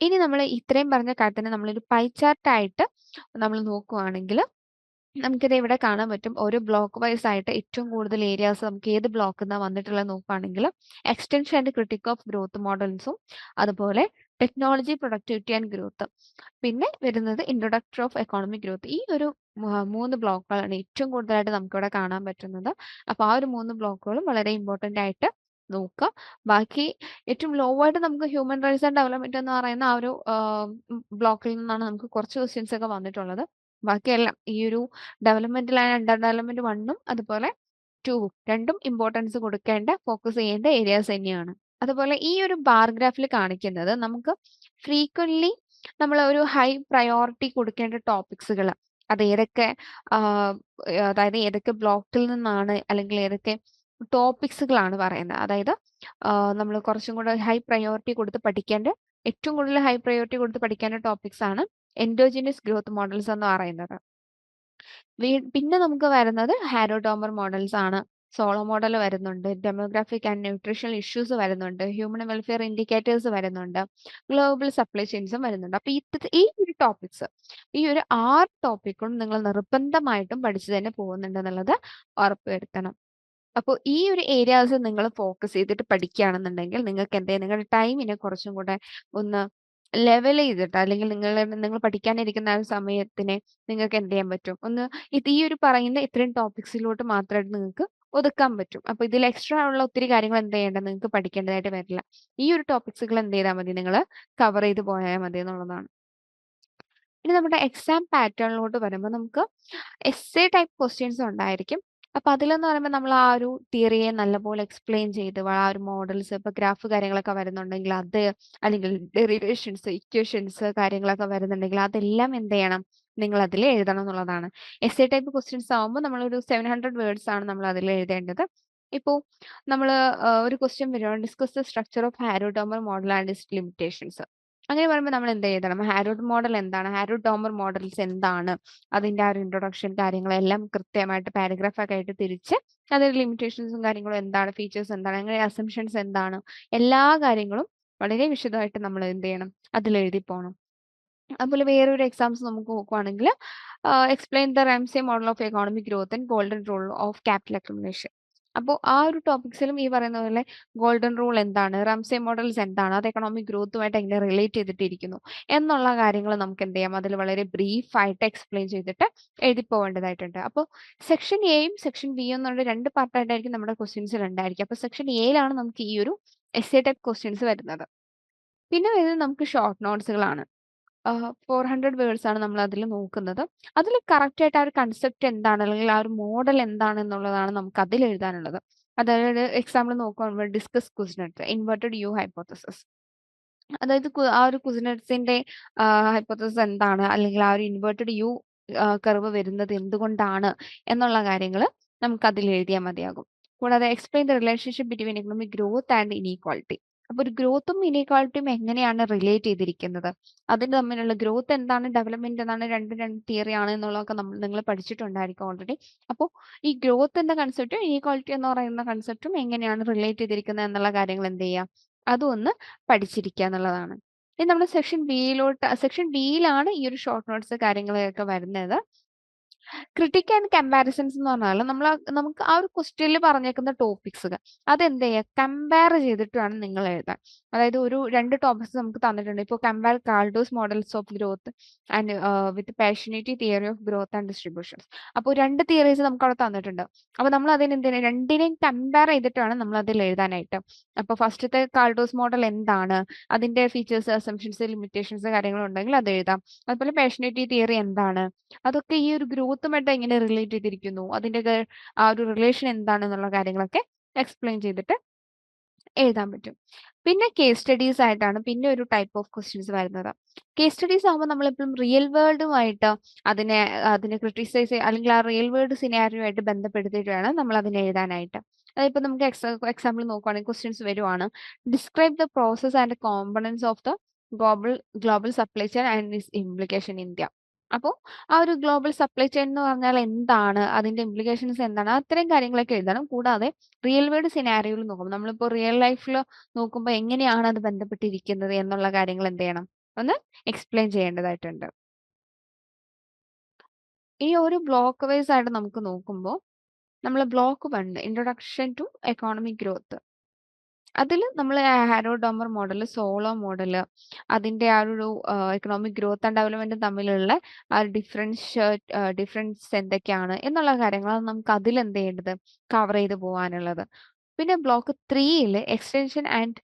ഇനി നമ്മൾ ഇത്രയും പറഞ്ഞ കാര്യത്തിന് നമ്മളൊരു പൈ ചാർട്ട് ആയിട്ട് നമ്മൾ നോക്കുവാണെങ്കിൽ നമുക്കിത് ഇവിടെ കാണാൻ പറ്റും. ഓരോ ബ്ലോക്ക് വൈസ് ആയിട്ട് ഏറ്റവും കൂടുതൽ ഏരിയാസ് നമുക്ക് ഏത് ബ്ലോക്കിൽ നിന്നാണ് വന്നിട്ടുള്ളത് നോക്കുകയാണെങ്കിൽ extension and critic of growth മോഡൽസും, അതുപോലെ ടെക്നോളജി, പ്രൊഡക്ടിവിറ്റി ആൻഡ് ഗ്രോത്ത്, പിന്നെ വരുന്നത് ഇൻട്രൊഡക്ടർ ഓഫ് എക്കോണമിക് ഗ്രോത്ത്. ഈ ഒരു 3 ബ്ലോക്കുകളാണ് ഏറ്റവും കൂടുതലായിട്ട് നമുക്കിവിടെ കാണാൻ പറ്റുന്നത്. അപ്പോൾ ആ ഒരു 3 ബ്ലോക്കുകളും വളരെ ഇമ്പോർട്ടൻ്റ് ആയിട്ട് നോക്കുക. ബാക്കി ഏറ്റവും ലോ ആയിട്ട് നമുക്ക് ഹ്യൂമൻ റൈറ്റ്സ് ആൻഡ് ഡെവലപ്മെന്റ് എന്ന് പറയുന്ന ആ ഒരു ബ്ലോക്കിൽ നിന്നാണ് നമുക്ക് കുറച്ച് ക്വസ്റ്റ്യൻസ് ഒക്കെ വന്നിട്ടുള്ളത്. ബാക്കിയെല്ലാം ഈ ഒരു ഡെവലപ്മെന്റൽ ആൻഡ് അണ്ടർ ഡെവലപ്മെന്റ് 1ഉം അതുപോലെ 2ഉം രണ്ടും ഇമ്പോർട്ടൻസ് കൊടുക്കേണ്ട, ഫോക്കസ് ചെയ്യേണ്ട ഏരിയാസ് തന്നെയാണ്. അതുപോലെ ഈ ഒരു ബാർ ഗ്രാഫിൽ കാണിക്കുന്നത് നമുക്ക് ഫ്രീക്വന്റ്ലി നമ്മൾ ഒരു ഹൈ പ്രയോറിറ്റി കൊടുക്കേണ്ട ടോപ്പിക്സുകൾ, അത് ഏതൊക്കെ അതായത് ഏതൊക്കെ ബ്ലോക്കിൽ നിന്നാണ് അല്ലെങ്കിൽ ഏതൊക്കെ ടോപ്പിക്സുകളാണ് പറയുന്നത്. അതായത് നമ്മൾ കുറച്ചും കൂടെ ഹൈ പ്രയോറിറ്റി കൊടുത്ത് പഠിക്കേണ്ട, ഏറ്റവും കൂടുതൽ ഹൈ പ്രയോറിറ്റി കൊടുത്ത് പഠിക്കേണ്ട ടോപ്പിക്സ് ആണ് എൻഡോജിനസ് ഗ്രോത്ത് മോഡൽസ് എന്ന് പറയുന്നത്. പിന്നെ നമുക്ക് വരുന്നത് ഹാരോഡോമർ മോഡൽസ് ആണ്. സോളോ മോഡൽ വരുന്നുണ്ട്, ഡെമോഗ്രാഫിക് ആൻഡ് ന്യൂട്രീഷണൽ ഇഷ്യൂസ് വരുന്നുണ്ട്, ഹ്യൂമൻ വെൽഫെയർ ഇൻഡിക്കേറ്റേഴ്സ് വരുന്നുണ്ട്, ഗ്ലോബൽ സപ്ലൈ ചെയിൻസും വരുന്നുണ്ട്. അപ്പൊ ഈ ഒരു ടോപ്പിക്സ്, ഈ ഒരു 6 ടോപ്പിക്കും നിങ്ങൾ നിർബന്ധമായിട്ടും പഠിച്ചു തന്നെ പോകുന്നുണ്ട് എന്നുള്ളത് ഉറപ്പുവരുത്തണം. അപ്പോൾ ഈ ഒരു ഏരിയാസ് നിങ്ങൾ ഫോക്കസ് ചെയ്തിട്ട് പഠിക്കുകയാണെന്നുണ്ടെങ്കിൽ നിങ്ങൾക്ക് എന്തെങ്കിലും നിങ്ങളുടെ ടൈമിനെ കുറച്ചും കൂടെ ഒന്ന് ലെവൽ ചെയ്തിട്ട്, അല്ലെങ്കിൽ നിങ്ങൾ പഠിക്കാനിരിക്കുന്ന ആ ഒരു സമയത്തിനെ നിങ്ങൾക്ക് എന്ത് ചെയ്യാൻ പറ്റും, ഒന്ന് ഈ ഒരു പറയുന്ന ഇത്രയും ടോപ്പിക്സിലോട്ട് മാത്രമായിട്ട് നിങ്ങൾക്ക് ഒതുക്കാൻ പറ്റും. അപ്പൊ ഇതിൽ എക്സ്ട്രാ ഉള്ള ഒത്തിരി കാര്യങ്ങൾ എന്ത് ചെയ്യേണ്ടത്, നിങ്ങൾക്ക് പഠിക്കേണ്ടതായിട്ട് വരില്ല. ഈ ഒരു ടോപ്പിക്സുകൾ എന്ത് ചെയ്താൽ മതി, നിങ്ങൾ കവർ ചെയ്ത് പോയാൽ മതി എന്നുള്ളതാണ്. ഇനി നമ്മുടെ എക്സാം പാറ്റേണിലോട്ട് വരുമ്പോൾ നമുക്ക് എസ്സേ ടൈപ്പ് ക്വസ്റ്റ്യൻസ് ഉണ്ടായിരിക്കും. അപ്പൊ അതിലെന്ന് പറയുമ്പോൾ നമ്മൾ ആ ഒരു തിയറിയെ നല്ലപോലെ എക്സ്പ്ലെയിൻ ചെയ്ത് ആ ഒരു മോഡൽസ് ഇപ്പൊ ഗ്രാഫ് കാര്യങ്ങളൊക്കെ വരുന്നുണ്ടെങ്കിൽ അത്, അല്ലെങ്കിൽ ഡെറിവേഷൻസ്, ഇക്വേഷൻസ് കാര്യങ്ങളൊക്കെ വരുന്നുണ്ടെങ്കിൽ അതെല്ലാം എന്ത് ചെയ്യണം, നിങ്ങൾ അതിൽ എഴുതണം എന്നുള്ളതാണ്. എസ് എ ടൈപ്പ് ക്വസ്റ്റ്യൻസ് ആകുമ്പോൾ നമ്മളൊരു 700 വേർഡ്സ് ആണ് നമ്മൾ അതിൽ എഴുതേണ്ടത്. ഇപ്പോൾ നമ്മൾ ഒരു ക്വസ്റ്റ്യൻ വരുവാണ്, discuss the structure of Harrod Domar model and it's limitations. അങ്ങനെ പറയുമ്പോൾ നമ്മൾ എന്ത് എഴുതണം, ഹാരോഡ് മോഡൽ എന്താണ്, ഹാരോഡ് ഡോമർ മോഡൽസ് എന്താണ്, അതിന്റെ ആ ഒരു ഇൻട്രൊഡക്ഷൻ കാര്യങ്ങളെല്ലാം കൃത്യമായിട്ട് പാരഗ്രാഫ് ഒക്കെ ആയിട്ട് തിരിച്ച് അതിന്റെ ലിമിറ്റേഷൻസും കാര്യങ്ങളും എന്താണ്, ഫീച്ചേഴ്സ് എന്താണ്, അങ്ങനെ അസംഷൻസ് എന്താണ്, എല്ലാ കാര്യങ്ങളും വളരെ വിശദമായിട്ട് നമ്മൾ എന്ത് ചെയ്യണം, അതിൽ എഴുതി പോകണം. അതുപോലെ വേറൊരു എക്സാംസ് നമുക്ക് നോക്കുവാണെങ്കിൽ explain the Ramsey model of economic growth and golden rule of capital accumulation. അപ്പോൾ ആ ഒരു ടോപ്പിക്സിലും ഈ പറയുന്ന പോലെ ഗോൾഡൻ റൂൾ എന്താണ്, റാംസെ മോഡൽസ് എന്താണ്, അത് എക്കണോമിക് ഗ്രോത്തുമായിട്ട് എങ്ങനെ റിലേറ്റ് ചെയ്തിട്ടിരിക്കുന്നു എന്നുള്ള കാര്യങ്ങൾ നമുക്ക് എന്ത് ചെയ്യാം, അതിൽ വളരെ ബ്രീഫ് ആയിട്ട് എക്സ്പ്ലെയിൻ ചെയ്തിട്ട് എഴുതി പോകേണ്ടതായിട്ടുണ്ട്. അപ്പോൾ സെക്ഷൻ എയും സെക്ഷൻ ബിയും എന്നുള്ള രണ്ട് പാർട്ടായിട്ടായിരിക്കും നമ്മുടെ ക്വസ്റ്റ്യൻസിൽ ഉണ്ടായിരിക്കും. അപ്പോൾ സെക്ഷൻ എയിലാണ് നമുക്ക് ഈ ഒരു എസ് എ ടൈപ്പ് ക്വസ്റ്റ്യൻസ് വരുന്നത്. പിന്നെ വരുന്നത് നമുക്ക് ഷോർട്ട് നോട്ട്സുകളാണ്. 400 വേർഡ്സ് ആണ് നമ്മൾ അതിൽ നോക്കുന്നത്. അതിൽ കറക്റ്റ് ആയിട്ട് ആ ഒരു കൺസെപ്റ്റ് എന്താണ്, അല്ലെങ്കിൽ ആ ഒരു മോഡൽ എന്താണ് എന്നുള്ളതാണ് നമുക്ക് അതിൽ എഴുതാനുള്ളത്. അതായത് എക്സാമ്പിൾ നോക്കുകയാണെങ്കിൽ discuss question inverted U hypothesis. അതായത് ആ ഒരു കുസിനറ്റ്സിന്റെ ഹൈപ്പോത്തസിസ് എന്താണ്, അല്ലെങ്കിൽ ആ ഒരു ഇൻവെർട്ടഡ് യു കർവ് വരുന്നത് എന്തുകൊണ്ടാണ് എന്നുള്ള കാര്യങ്ങൾ നമുക്ക് അതിൽ എഴുതിയാൽ മതിയാകും. കൂടാതെ explain the relationship between economic growth and inequality. അപ്പോൾ ഒരു ഗ്രോത്തും ഇനീക്വാളിറ്റിയും എങ്ങനെയാണ് റിലേറ്റ് ചെയ്തിരിക്കുന്നത്, അതിന് തമ്മിലുള്ള ഗ്രോത്ത് എന്താണ്, ഡെവലപ്മെന്റ് എന്താണ്, രണ്ട് രണ്ട് തിയറി ആണ് എന്നുള്ളതൊക്കെ നിങ്ങൾ പഠിച്ചിട്ടുണ്ടായിരിക്കും ഓൾറെഡി. അപ്പോൾ ഈ ഗ്രോത്ത് എന്ന കൺസെപ്റ്റും ഇനീക്വാളിറ്റി എന്ന് പറയുന്ന കൺസെപ്റ്റും എങ്ങനെയാണ് റിലേറ്റ് ചെയ്തിരിക്കുന്നത് എന്നുള്ള കാര്യങ്ങൾ എന്ത് ചെയ്യാം, അതും ഒന്ന് പഠിച്ചിരിക്കുക എന്നുള്ളതാണ്. ഇനി നമ്മൾ സെക്ഷൻ ബിയിലാണ് ഈ ഒരു ഷോർട്ട് നോട്ട്സ് കാര്യങ്ങളൊക്കെ വരുന്നത്. ക്രിട്ടിക് ആൻഡ് കമ്പാരിസൺസ് എന്ന് പറഞ്ഞാൽ നമുക്ക് ആ ഒരു ക്വസ്റ്റ്യനിൽ പറഞ്ഞേക്കുന്ന ടോപ്പിക്സ് അതെന്ത് ചെയ്യുക, കമ്പയർ ചെയ്തിട്ട് വേണം നിങ്ങൾ എഴുതാൻ. അതായത് ഒരു രണ്ട് ടോപ്പിക്സ് നമുക്ക് തന്നിട്ടുണ്ട്. ഇപ്പോൾ compare Kaldor's models of growth and with Pasinetti theory of growth and distributions. അപ്പോൾ രണ്ട് തിയറീസ് നമുക്ക് അവിടെ തന്നിട്ടുണ്ട്. അപ്പോൾ നമ്മൾ അതിന് എന്തിനാണ്, രണ്ടിനെയും കമ്പയർ ചെയ്തിട്ട് വേണം നമ്മൾ അതിൽ എഴുതാനായിട്ട്. അപ്പോൾ ഫസ്റ്റത്തെ കാൾഡോസ് മോഡൽ എന്താണ്, അതിന്റെ ഫീച്ചേഴ്സ്, അസംഷൻസ്, ലിമിറ്റേഷൻസ് കാര്യങ്ങളുണ്ടെങ്കിൽ അത് എഴുതാം. അതുപോലെ പാഷനേറ്റി തിയറി എന്താണ്, അതൊക്കെ ഈ ഒരു ഗ്രോത്തുമായിട്ട് എങ്ങനെ റിലേറ്റ് ചെയ്തിരിക്കുന്നു, അതിന്റെ ആ ഒരു റിലേഷൻ എന്താണെന്നുള്ള കാര്യങ്ങളൊക്കെ എക്സ്പ്ലെയിൻ ചെയ്തിട്ട് എഴുതാൻ പറ്റും. പിന്നെ കേസ് സ്റ്റഡീസ് ആയിട്ടാണ് പിന്നെ ഒരു ടൈപ്പ് ഓഫ് ക്വസ്റ്റ്യൻസ് വരുന്നത്. കേസ് സ്റ്റഡീസ് ആകുമ്പോൾ നമ്മളെപ്പോഴും റിയൽ വേൾഡുമായിട്ട് അതിനെ അതിനെ ക്രിട്ടിസൈസ് അല്ലെങ്കിൽ ആ റിയൽ വേൾഡ് സിനാരിയോ ആയിട്ട് ബന്ധപ്പെടുത്തിയിട്ട് വേണം നമ്മൾ അതിനെ എഴുതാനായിട്ട്. അതിപ്പോൾ നമുക്ക് എക്സാമ്പിൾ നോക്കുവാണെങ്കിൽ ക്വസ്റ്റ്യൻസ് വരുവാണ്, describe the process and components of the global global supply chain and it's implication in India. അപ്പോൾ ആ ഒരു ഗ്ലോബൽ സപ്ലൈ ചെയിൻ എന്ന് പറഞ്ഞാൽ എന്താണ്, അതിന്റെ ഇംപ്ലിക്കേഷൻസ് എന്താണ്, അത്തരം കാര്യങ്ങളൊക്കെ എഴുതണം. കൂടാതെ റിയൽ വേൾഡ് സിനാരിയോയിൽ നോക്കുമ്പോൾ നമ്മളിപ്പോൾ റിയൽ ലൈഫിൽ നോക്കുമ്പോൾ എങ്ങനെയാണ് അത് ബന്ധപ്പെട്ടിരിക്കുന്നത് എന്നുള്ള കാര്യങ്ങൾ എന്ത് ചെയ്യണം, ഒന്ന് എക്സ്പ്ലെയിൻ ചെയ്യേണ്ടതായിട്ടുണ്ട്. ഈ ഒരു ബ്ലോക്ക് വൈസ് ആയിട്ട് നമുക്ക് നോക്കുമ്പോൾ നമ്മൾ block 1 introduction to economic growth, അതിൽ നമ്മൾ Harrod Domar model, Solow model, അതിന്റെ ആ ഒരു എക്കണോമിക് ഗ്രോത്ത് ആൻഡ് ഡെവലപ്മെന്റും തമ്മിലുള്ള ആ ഡിഫറൻസ് എന്തൊക്കെയാണ് എന്നുള്ള കാര്യങ്ങളാണ് നമുക്ക് അതിൽ എന്ത് ചെയ്യേണ്ടത്, കവർ ചെയ്ത് പോകാനുള്ളത്. പിന്നെ block 3 extension and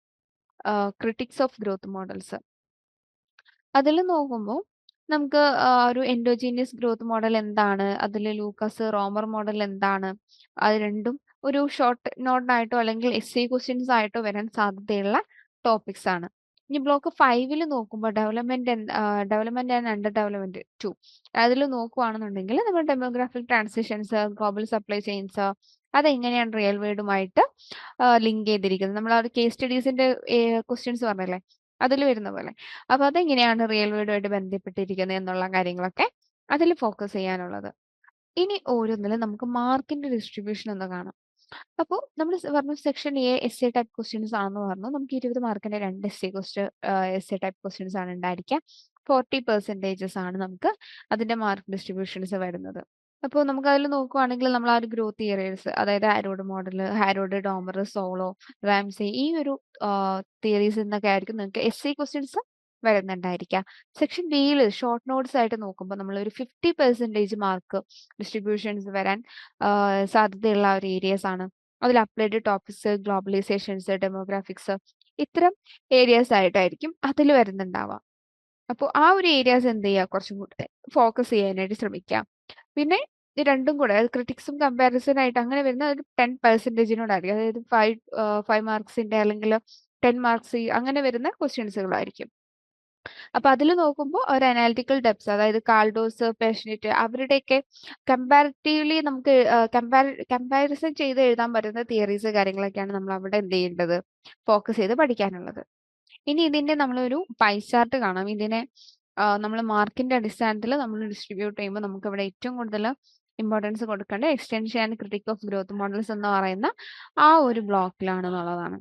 critics of growth models. അതിൽ നോക്കുമ്പോൾ നമുക്ക് ഒരു എൻഡോജീനിയസ് ഗ്രോത്ത് മോഡൽ എന്താണ്, അതിൽ ലൂക്കസ് റോമർ മോഡൽ എന്താണ്, അത് രണ്ടും ഒരു ഷോർട്ട് നോട്ടായിട്ടോ അല്ലെങ്കിൽ എസ് എ ക്വസ്റ്റ്യൻസ് ആയിട്ടോ വരാൻ സാധ്യതയുള്ള ടോപ്പിക്സ് ആണ്. ഇനി ബ്ലോക്ക് 5 നോക്കുമ്പോൾ ഡെവലപ്മെന്റ് ആൻഡ് അണ്ടർ ഡെവലപ്മെന്റ് 2. അതിൽ നോക്കുവാണെന്നുണ്ടെങ്കിൽ നമ്മൾ demographic transitions, global supply chains അതെങ്ങനെയാണ് റിയൽ വേൾഡുമായിട്ട് ലിങ്ക് ചെയ്തിരിക്കുന്നത്, നമ്മൾ ആ ഒരു കേസ് സ്റ്റഡീസിന്റെ ക്വസ്റ്റ്യൻസ് പറഞ്ഞല്ലേ അതിൽ വരുന്ന പോലെ. അപ്പൊ അതെങ്ങനെയാണ് റിയൽ വേൾഡുമായിട്ട് ബന്ധപ്പെട്ടിരിക്കുന്നത് എന്നുള്ള കാര്യങ്ങളൊക്കെ അതിൽ ഫോക്കസ് ചെയ്യാനുള്ളത്. ഇനി ഓരോന്നിലും നമുക്ക് മാർക്കിന്റെ ഡിസ്ട്രിബ്യൂഷൻ ഒന്ന് കാണാം. അപ്പോൾ നമ്മൾ പറഞ്ഞു section A S A type questions ആണെന്ന് പറഞ്ഞു. നമുക്ക് 20 മാർക്കിന്റെ രണ്ട് എസ് എ ടൈപ്പ് ക്വസ്റ്റ്യൻസ് ആണ് ഉണ്ടായിരിക്കുക. 40% ആണ് നമുക്ക് അതിന്റെ മാർക്ക് ഡിസ്ട്രിബ്യൂഷൻസ് വരുന്നത്. അപ്പോൾ നമുക്ക് അതിൽ നോക്കുവാണെങ്കിൽ നമ്മൾ ആ ഒരു ഗ്രോത്ത് തിയറീസ്, അതായത് Harrod model, Harrod Domar, Solow, Ramsey, ഈ ഒരു തിയറീസ് എന്നൊക്കെ ആയിരിക്കും നിങ്ങൾക്ക് എസ് എ ക്വസ്റ്റ്യൻസ് വരുന്നുണ്ടായിരിക്കുക. സെക്ഷൻ ബിയിൽ ഷോർട്ട് നോട്ട്സ് ആയിട്ട് നോക്കുമ്പോൾ നമ്മൾ ഒരു 50% മാർക്ക് ഡിസ്ട്രിബ്യൂഷൻസ് വരാൻ സാധ്യതയുള്ള ഒരു ഏരിയസ് ആണ്. അതിൽ അപ്ലൈഡ് ടോപ്പിക്സ്, ഗ്ലോബലൈസേഷൻസ്, ഡെമോഗ്രാഫിക്സ്, ഇത്തരം ഏരിയാസ് ആയിട്ടായിരിക്കും അതിൽ വരുന്നുണ്ടാവുക. അപ്പോൾ ആ ഒരു ഏരിയാസ് എന്ത് ചെയ്യുക, കുറച്ചും കൂടി ഫോക്കസ് ചെയ്യാനായിട്ട് ശ്രമിക്കാം. പിന്നെ ഇത് രണ്ടും കൂടെ ക്രിട്ടിക്സും കമ്പാരിസൺ ആയിട്ട് അങ്ങനെ വരുന്ന ഒരു 10%നോടായിരിക്കും. അതായത് 5 മാർക്സിന്റെ അല്ലെങ്കിൽ 10 മാർക്സ് അങ്ങനെ വരുന്ന ക്വസ്റ്റ്യൻസുകളായിരിക്കും. അപ്പൊ അതിൽ നോക്കുമ്പോൾ ഒരു അനാലിറ്റിക്കൽ ഡെപ്സ്, അതായത് കാൾഡോസ്, പേഷനറ്റ്, അവരുടെയൊക്കെ കമ്പാരിറ്റീവ്ലി നമുക്ക് കമ്പാരിസൺ ചെയ്ത് എഴുതാൻ പറ്റുന്ന തിയറീസ് കാര്യങ്ങളൊക്കെയാണ് നമ്മൾ അവിടെ എന്ത് ചെയ്യേണ്ടത്, ഫോക്കസ് ചെയ്ത് പഠിക്കാനുള്ളത്. ഇനി ഇതിന്റെ നമ്മളൊരു പൈ ചാർട്ട് കാണാം. ഇതിനെ നമ്മൾ മാർക്കിന്റെ അടിസ്ഥാനത്തിൽ നമ്മൾ ഡിസ്ട്രിബ്യൂട്ട് ചെയ്യുമ്പോൾ നമുക്ക് ഇവിടെ ഏറ്റവും കൂടുതൽ ഇമ്പോർട്ടൻസ് കൊടുക്കേണ്ടത് extension and critic of growth models എന്ന് പറയുന്ന ആ ഒരു ബ്ലോക്കിലാണെന്നുള്ളതാണ്.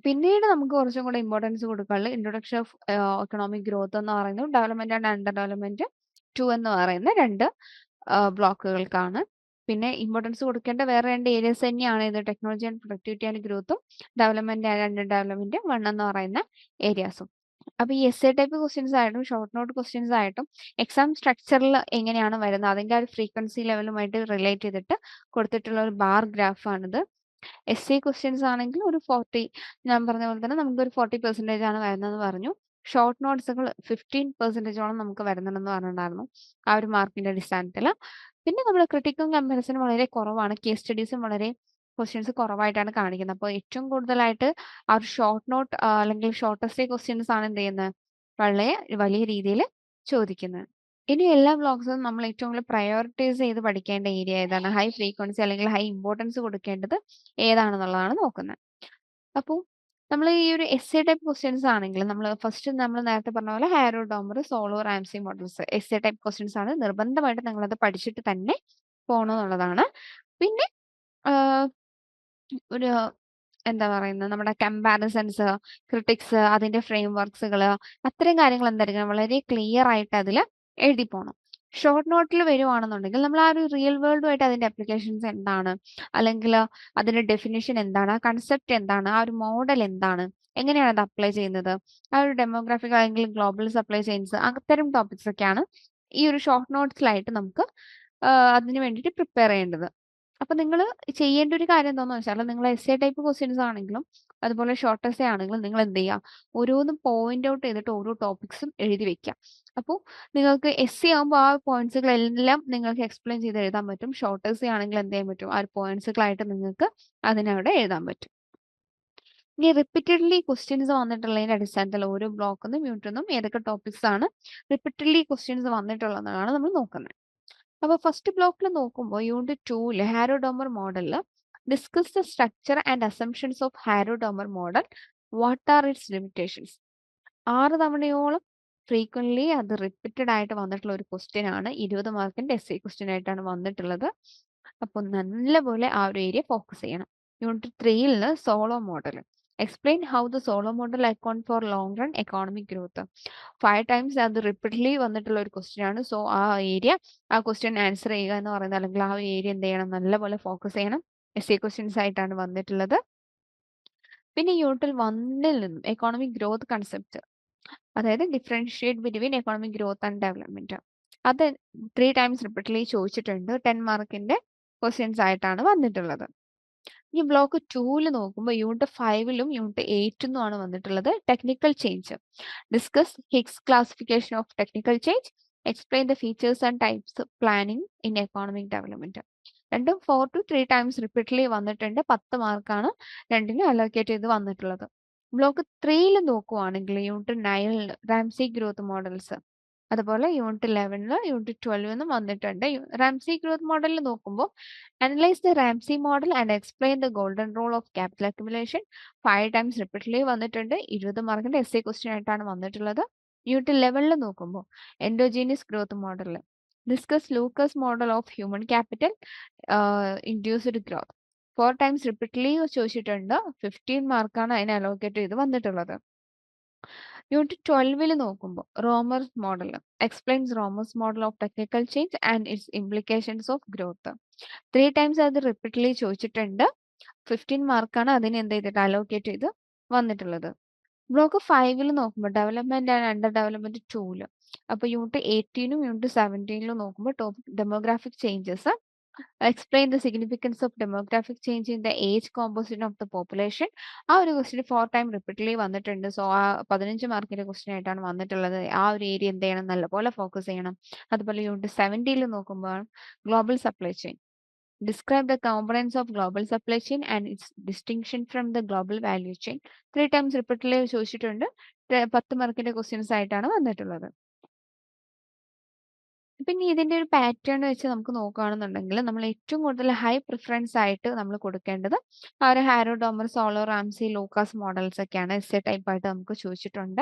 പിന്നീട് നമുക്ക് കുറച്ചും കൂടെ ഇമ്പോർട്ടൻസ് കൊടുക്കാനുള്ളത് ഇൻട്രൊഡക്ഷൻ ഓഫ് എക്കണോമിക് ഗ്രോത്ത് എന്ന് പറയുന്നത്, ഡെവലപ്മെന്റ് ആൻഡ് അണ്ടർ ഡെവലപ്മെന്റ് 2 എന്ന് പറയുന്ന 2 ബ്ലോക്കുകൾക്കാണ്. പിന്നെ ഇമ്പോർട്ടൻസ് കൊടുക്കേണ്ട വേറെ 2 ഏരിയസ് തന്നെയാണ് ഇത്, ടെക്നോളജി ആൻഡ് പ്രൊഡക്ടിവിറ്റി ആൻഡ് ഗ്രോത്തും ഡെവലപ്മെന്റ് ആൻഡ് അണ്ടർ ഡെവലപ്മെന്റ് 1 എന്ന് പറയുന്ന ഏരിയാസും. അപ്പൊ ഈ എസ് എ ടൈപ്പ് ക്വസ്റ്റ്യൻസ് ആയിട്ടും ഷോർട്ട് നോട്ട് ക്വസ്റ്റ്യൻസ് ആയിട്ടും എക്സാം സ്ട്രക്ചറിൽ എങ്ങനെയാണ് വരുന്നത് അതിന്റെ ആ ഒരു ഫ്രീക്വൻസി ലെവലുമായിട്ട് റിലേറ്റ് ചെയ്തിട്ട് കൊടുത്തിട്ടുള്ള ഒരു ബാർ ഗ്രാഫാണിത്. എസ് എ ക്വസ്റ്റ്യൻസ് ആണെങ്കിൽ ഒരു 40, ഞാൻ പറഞ്ഞ പോലെ തന്നെ നമുക്കൊരു 40% ആണ് വരുന്നതെന്ന് പറഞ്ഞു. ഷോർട്ട് നോട്ട്സുകൾ 15%ഓളം നമുക്ക് വരുന്നുണ്ടെന്ന് പറഞ്ഞിട്ടുണ്ടായിരുന്നു ആ ഒരു മാർക്കിന്റെ അടിസ്ഥാനത്തിൽ. പിന്നെ നമ്മൾ ക്രിട്ടിക്കും കമ്പാരിസണും വളരെ കുറവാണ്, കേസ് സ്റ്റഡീസും വളരെ ക്വസ്റ്റ്യൻസ് കുറവായിട്ടാണ് കാണിക്കുന്നത്. അപ്പോൾ ഏറ്റവും കൂടുതലായിട്ട് ആ ഒരു ഷോർട്ട് നോട്ട് അല്ലെങ്കിൽ ഷോർട്ടസ്റ്റ് ക്വസ്റ്റ്യൻസ് ആണ് എന്ത് ചെയ്യുന്നത്, വളരെ വലിയ രീതിയിൽ ചോദിക്കുന്നത്. ഇനി എല്ലാ ബ്ലോഗ്സും നമ്മൾ ഏറ്റവും കൂടുതൽ പ്രയോറിറ്റൈസ് ചെയ്ത് പഠിക്കേണ്ട ഏരിയ ഏതാണ്, ഹൈ ഫ്രീക്വൻസി അല്ലെങ്കിൽ ഹൈ ഇമ്പോർട്ടൻസ് കൊടുക്കേണ്ടത് ഏതാണെന്നുള്ളതാണ് നോക്കുന്നത്. അപ്പോൾ നമ്മൾ ഈ ഒരു എസ് എ ടൈപ്പ് ക്വസ്റ്റ്യൻസ് ആണെങ്കിൽ നമ്മൾ ഫസ്റ്റ് നമ്മൾ നേരത്തെ പറഞ്ഞ പോലെ Harrow, Domar, solo, Ramsay models S A type questions ആണ്. നിർബന്ധമായിട്ട് നിങ്ങളത് പഠിച്ചിട്ട് തന്നെ പോകണമെന്നുള്ളതാണ്. പിന്നെ ഒരു എന്താ പറയുന്നത്, നമ്മുടെ കമ്പാരിസൺസ്, ക്രിട്ടിക്സ്, അതിന്റെ ഫ്രെയിം വർക്ക്സുകൾ, അത്തരം കാര്യങ്ങൾ എന്തായിരിക്കണം, വളരെ ക്ലിയർ ആയിട്ട് അതിൽ എഴുതി പോകണം. ഷോർട്ട് നോട്ടിൽ വരുവാണെന്നുണ്ടെങ്കിൽ നമ്മൾ ആ ഒരു റിയൽ വേൾഡുമായിട്ട് അതിന്റെ അപ്ലിക്കേഷൻസ് എന്താണ്, അല്ലെങ്കിൽ അതിന്റെ ഡെഫിനിഷൻ എന്താണ്, ആ കൺസെപ്റ്റ് എന്താണ്, ആ ഒരു മോഡൽ എന്താണ്, എങ്ങനെയാണ് അത് അപ്ലൈ ചെയ്യുന്നത്, ആ ഒരു ഡെമോഗ്രാഫിക് അല്ലെങ്കിൽ ഗ്ലോബൽ സപ്ലൈ ചെയിൻസ്, അത്തരം ടോപ്പിക്സ് ഒക്കെയാണ് ഈ ഒരു ഷോർട്ട് നോട്ട്സിലായിട്ട് നമുക്ക് അതിന് വേണ്ടിയിട്ട് പ്രിപ്പയർ ചെയ്യേണ്ടത്. അപ്പൊ നിങ്ങൾ ചെയ്യേണ്ട ഒരു കാര്യം എന്താണെന്ന് വെച്ചാൽ, നിങ്ങൾ എസ് എ ടൈപ്പ് ക്വസ്റ്റ്യൻസ് ആണെങ്കിലും അതുപോലെ ഷോർട്ട് എസ്സേ ആണെങ്കിലും നിങ്ങൾ എന്ത് ചെയ്യുക, ഓരോന്നും പോയിന്റ് ഔട്ട് ചെയ്തിട്ട് ഓരോ ടോപ്പിക്സും എഴുതി വെക്കുക. അപ്പോൾ നിങ്ങൾക്ക് എസ് എ ആകുമ്പോൾ ആ പോയിന്റ്സുകളെല്ലാം നിങ്ങൾക്ക് എക്സ്പ്ലെയിൻ ചെയ്ത് എഴുതാൻ പറ്റും. ഷോർട്ട് എസ്സേ ആണെങ്കിൽ എന്ത് ചെയ്യാൻ പറ്റും, ആ ഒരു പോയിന്റ്സുകളായിട്ട് നിങ്ങൾക്ക് അതിനവിടെ എഴുതാൻ പറ്റും. ഇനി റിപ്പീറ്റഡ്ലി ക്വസ്റ്റ്യൻസ് വന്നിട്ടുള്ളതിന്റെ അടിസ്ഥാനത്തിൽ ഓരോ ബ്ലോക്കിൽ നിന്നും യൂണിറ്റിൽ നിന്നും ഏതൊക്കെ ടോപ്പിക്സ് ആണ് റിപ്പീറ്റഡ്ലി ക്വസ്റ്റ്യൻസ് വന്നിട്ടുള്ളതാണ് നമ്മൾ നോക്കുന്നത്. അപ്പോൾ ഫസ്റ്റ് ബ്ലോക്കിൽ നോക്കുമ്പോൾ യൂണിറ്റ് 2 ഹാരോ ഡോമർ മോഡലിൽ discuss the structure and assumptions of Harrod Domar model, what are its limitations. 6 തവണയോളം ഫ്രീക്വൻലി അത് റിപ്പീറ്റഡ് ആയിട്ട് വന്നിട്ടുള്ള ഒരു ക്വസ്റ്റ്യൻ ആണ്. 20 മാർക്കിന്റെ എസ് എ ക്വസ്റ്റ്യൻ ആയിട്ടാണ് വന്നിട്ടുള്ളത്. അപ്പോൾ നല്ലപോലെ ആ ഒരു ഏരിയ ഫോക്കസ് ചെയ്യണം. Unit 3 Solow model, explain how the Solow model account for long run economic growth. 5 times അത് റിപ്പീറ്റ്ലി വന്നിട്ടുള്ള ഒരു ക്വസ്റ്റ്യൻ ആണ്. സോ ആ ഏരിയ, ആ ക്വസ്റ്റ്യൻ ആൻസർ ചെയ്യുക എന്ന് പറയുന്നത്, അല്ലെങ്കിൽ ആ ഏരിയ എന്ത് ചെയ്യണം, നല്ലപോലെ ഫോക്കസ് ചെയ്യണം. എസ് എ ക്വസ്റ്റ്യൻസ് ആയിട്ടാണ് വന്നിട്ടുള്ളത്. പിന്നെ യൂണിറ്റിൽ 1 നിന്നും എക്കോണമിക് ഗ്രോത്ത് കൺസെപ്റ്റ്, അതായത് differentiate between economic growth and development, അത് 3 ടൈംസ് റിപ്പീറ്റ്ലി ചോദിച്ചിട്ടുണ്ട്. 10 മാർക്കിന്റെ ക്വസ്റ്റ്യൻസ് ആയിട്ടാണ് വന്നിട്ടുള്ളത്. ഇനി ബ്ലോക്ക് 2 നോക്കുമ്പോൾ യൂണിറ്റ് 5ലും യൂണിറ്റ് 8 ആണ് വന്നിട്ടുള്ളത് technical change. Discuss Higgs classification of technical change, explain the features and types planning in economic development. രണ്ടും 4 to 3 ടൈംസ് റിപ്പീറ്റ്ലി വന്നിട്ടുണ്ട്. 10 മാർക്കാണ് രണ്ടിനും അലോക്കേറ്റ് ചെയ്ത് വന്നിട്ടുള്ളത്. ബ്ലോക്ക് 3ൽ നോക്കുവാണെങ്കിൽ യൂണിറ്റ് 9 റാംസി ഗ്രോത്ത് മോഡൽസ്, അതുപോലെ യൂണിറ്റ് 11 യൂണിറ്റ് 12 വന്നിട്ടുണ്ട്. റാംസി ഗ്രോത്ത് മോഡലിൽ നോക്കുമ്പോൾ analyse the Ramsay model and explain the golden rule of capital accumulation 5 times repeatedly വന്നിട്ടുണ്ട്. 20 മാർക്കിന്റെ എസ് എ ക്വസ്റ്റ്യൻ ആയിട്ടാണ് വന്നിട്ടുള്ളത്. യൂണിറ്റ് 11 നോക്കുമ്പോൾ endogenous growth model, discuss Lucas model of human capital induced growth 4 times repeatedly ചോദിച്ചിട്ടുണ്ട്. 15 മാർക്കാണ് അതിന് allocate ചെയ്ത് വന്നിട്ടുള്ളത്. യൂണിറ്റ് 12 നോക്കുമ്പോൾ Romer's model explains Romer's model of technical change and its implications of growth 3 times അത് റിപ്പീറ്റ്ലി ചോദിച്ചിട്ടുണ്ട്. 15 മാർക്കാണ് അതിന് എന്ത് ചെയ്തിട്ട് അലോക്കേറ്റ് ചെയ്ത് വന്നിട്ടുള്ളത്. ബ്ലോക്ക് 5ൽ നോക്കുമ്പോൾ ഡെവലപ്മെന്റ് ആൻഡ് അണ്ടർ ഡെവലപ്മെന്റ് 2ല്, അപ്പോൾ യൂണിറ്റ് 18നും യൂണിറ്റ് 17ലും നോക്കുമ്പോൾ topic demographic changes, explain the significance of demographic change in the age composition of the population. ആ ഒരു ക്വസ്റ്റ്യൻ 4 ടൈം റിപ്പീറ്റ്ലി വന്നിട്ടുണ്ട്. സോ ആ 15 മാർക്കിന്റെ ക്വസ്റ്റ്യൻ ആയിട്ടാണ് വന്നിട്ടുള്ളത്. ആ ഒരു ഏരിയ എന്ത് ചെയ്യണം, നല്ലപോലെ ഫോക്കസ് ചെയ്യണം. അതുപോലെ യൂണിറ്റ് 17ൽ നോക്കുമ്പോൾ global supply chain, describe the components of global supply chain and it's distinction from the global value chain 3 times repeatedly ചോദിച്ചിട്ടുണ്ട്. 10 മാർക്കിന്റെ ക്വസ്റ്റ്യൻസ് ആയിട്ടാണ് വന്നിട്ടുള്ളത്. പിന്നെ ഇതിന്റെ ഒരു പാറ്റേൺ വെച്ച് നമുക്ക് നോക്കുകയാണെന്നുണ്ടെങ്കിൽ നമ്മൾ ഏറ്റവും കൂടുതൽ ഹൈ പ്രിഫറൻസ് ആയിട്ട് നമ്മൾ കൊടുക്കേണ്ടത് ആ ഒരു Harrow Domar solo Ramsay Lucas models ഒക്കെയാണ്. എസ് എ ടൈപ്പ് ആയിട്ട് നമുക്ക് ചോദിച്ചിട്ടുണ്ട്.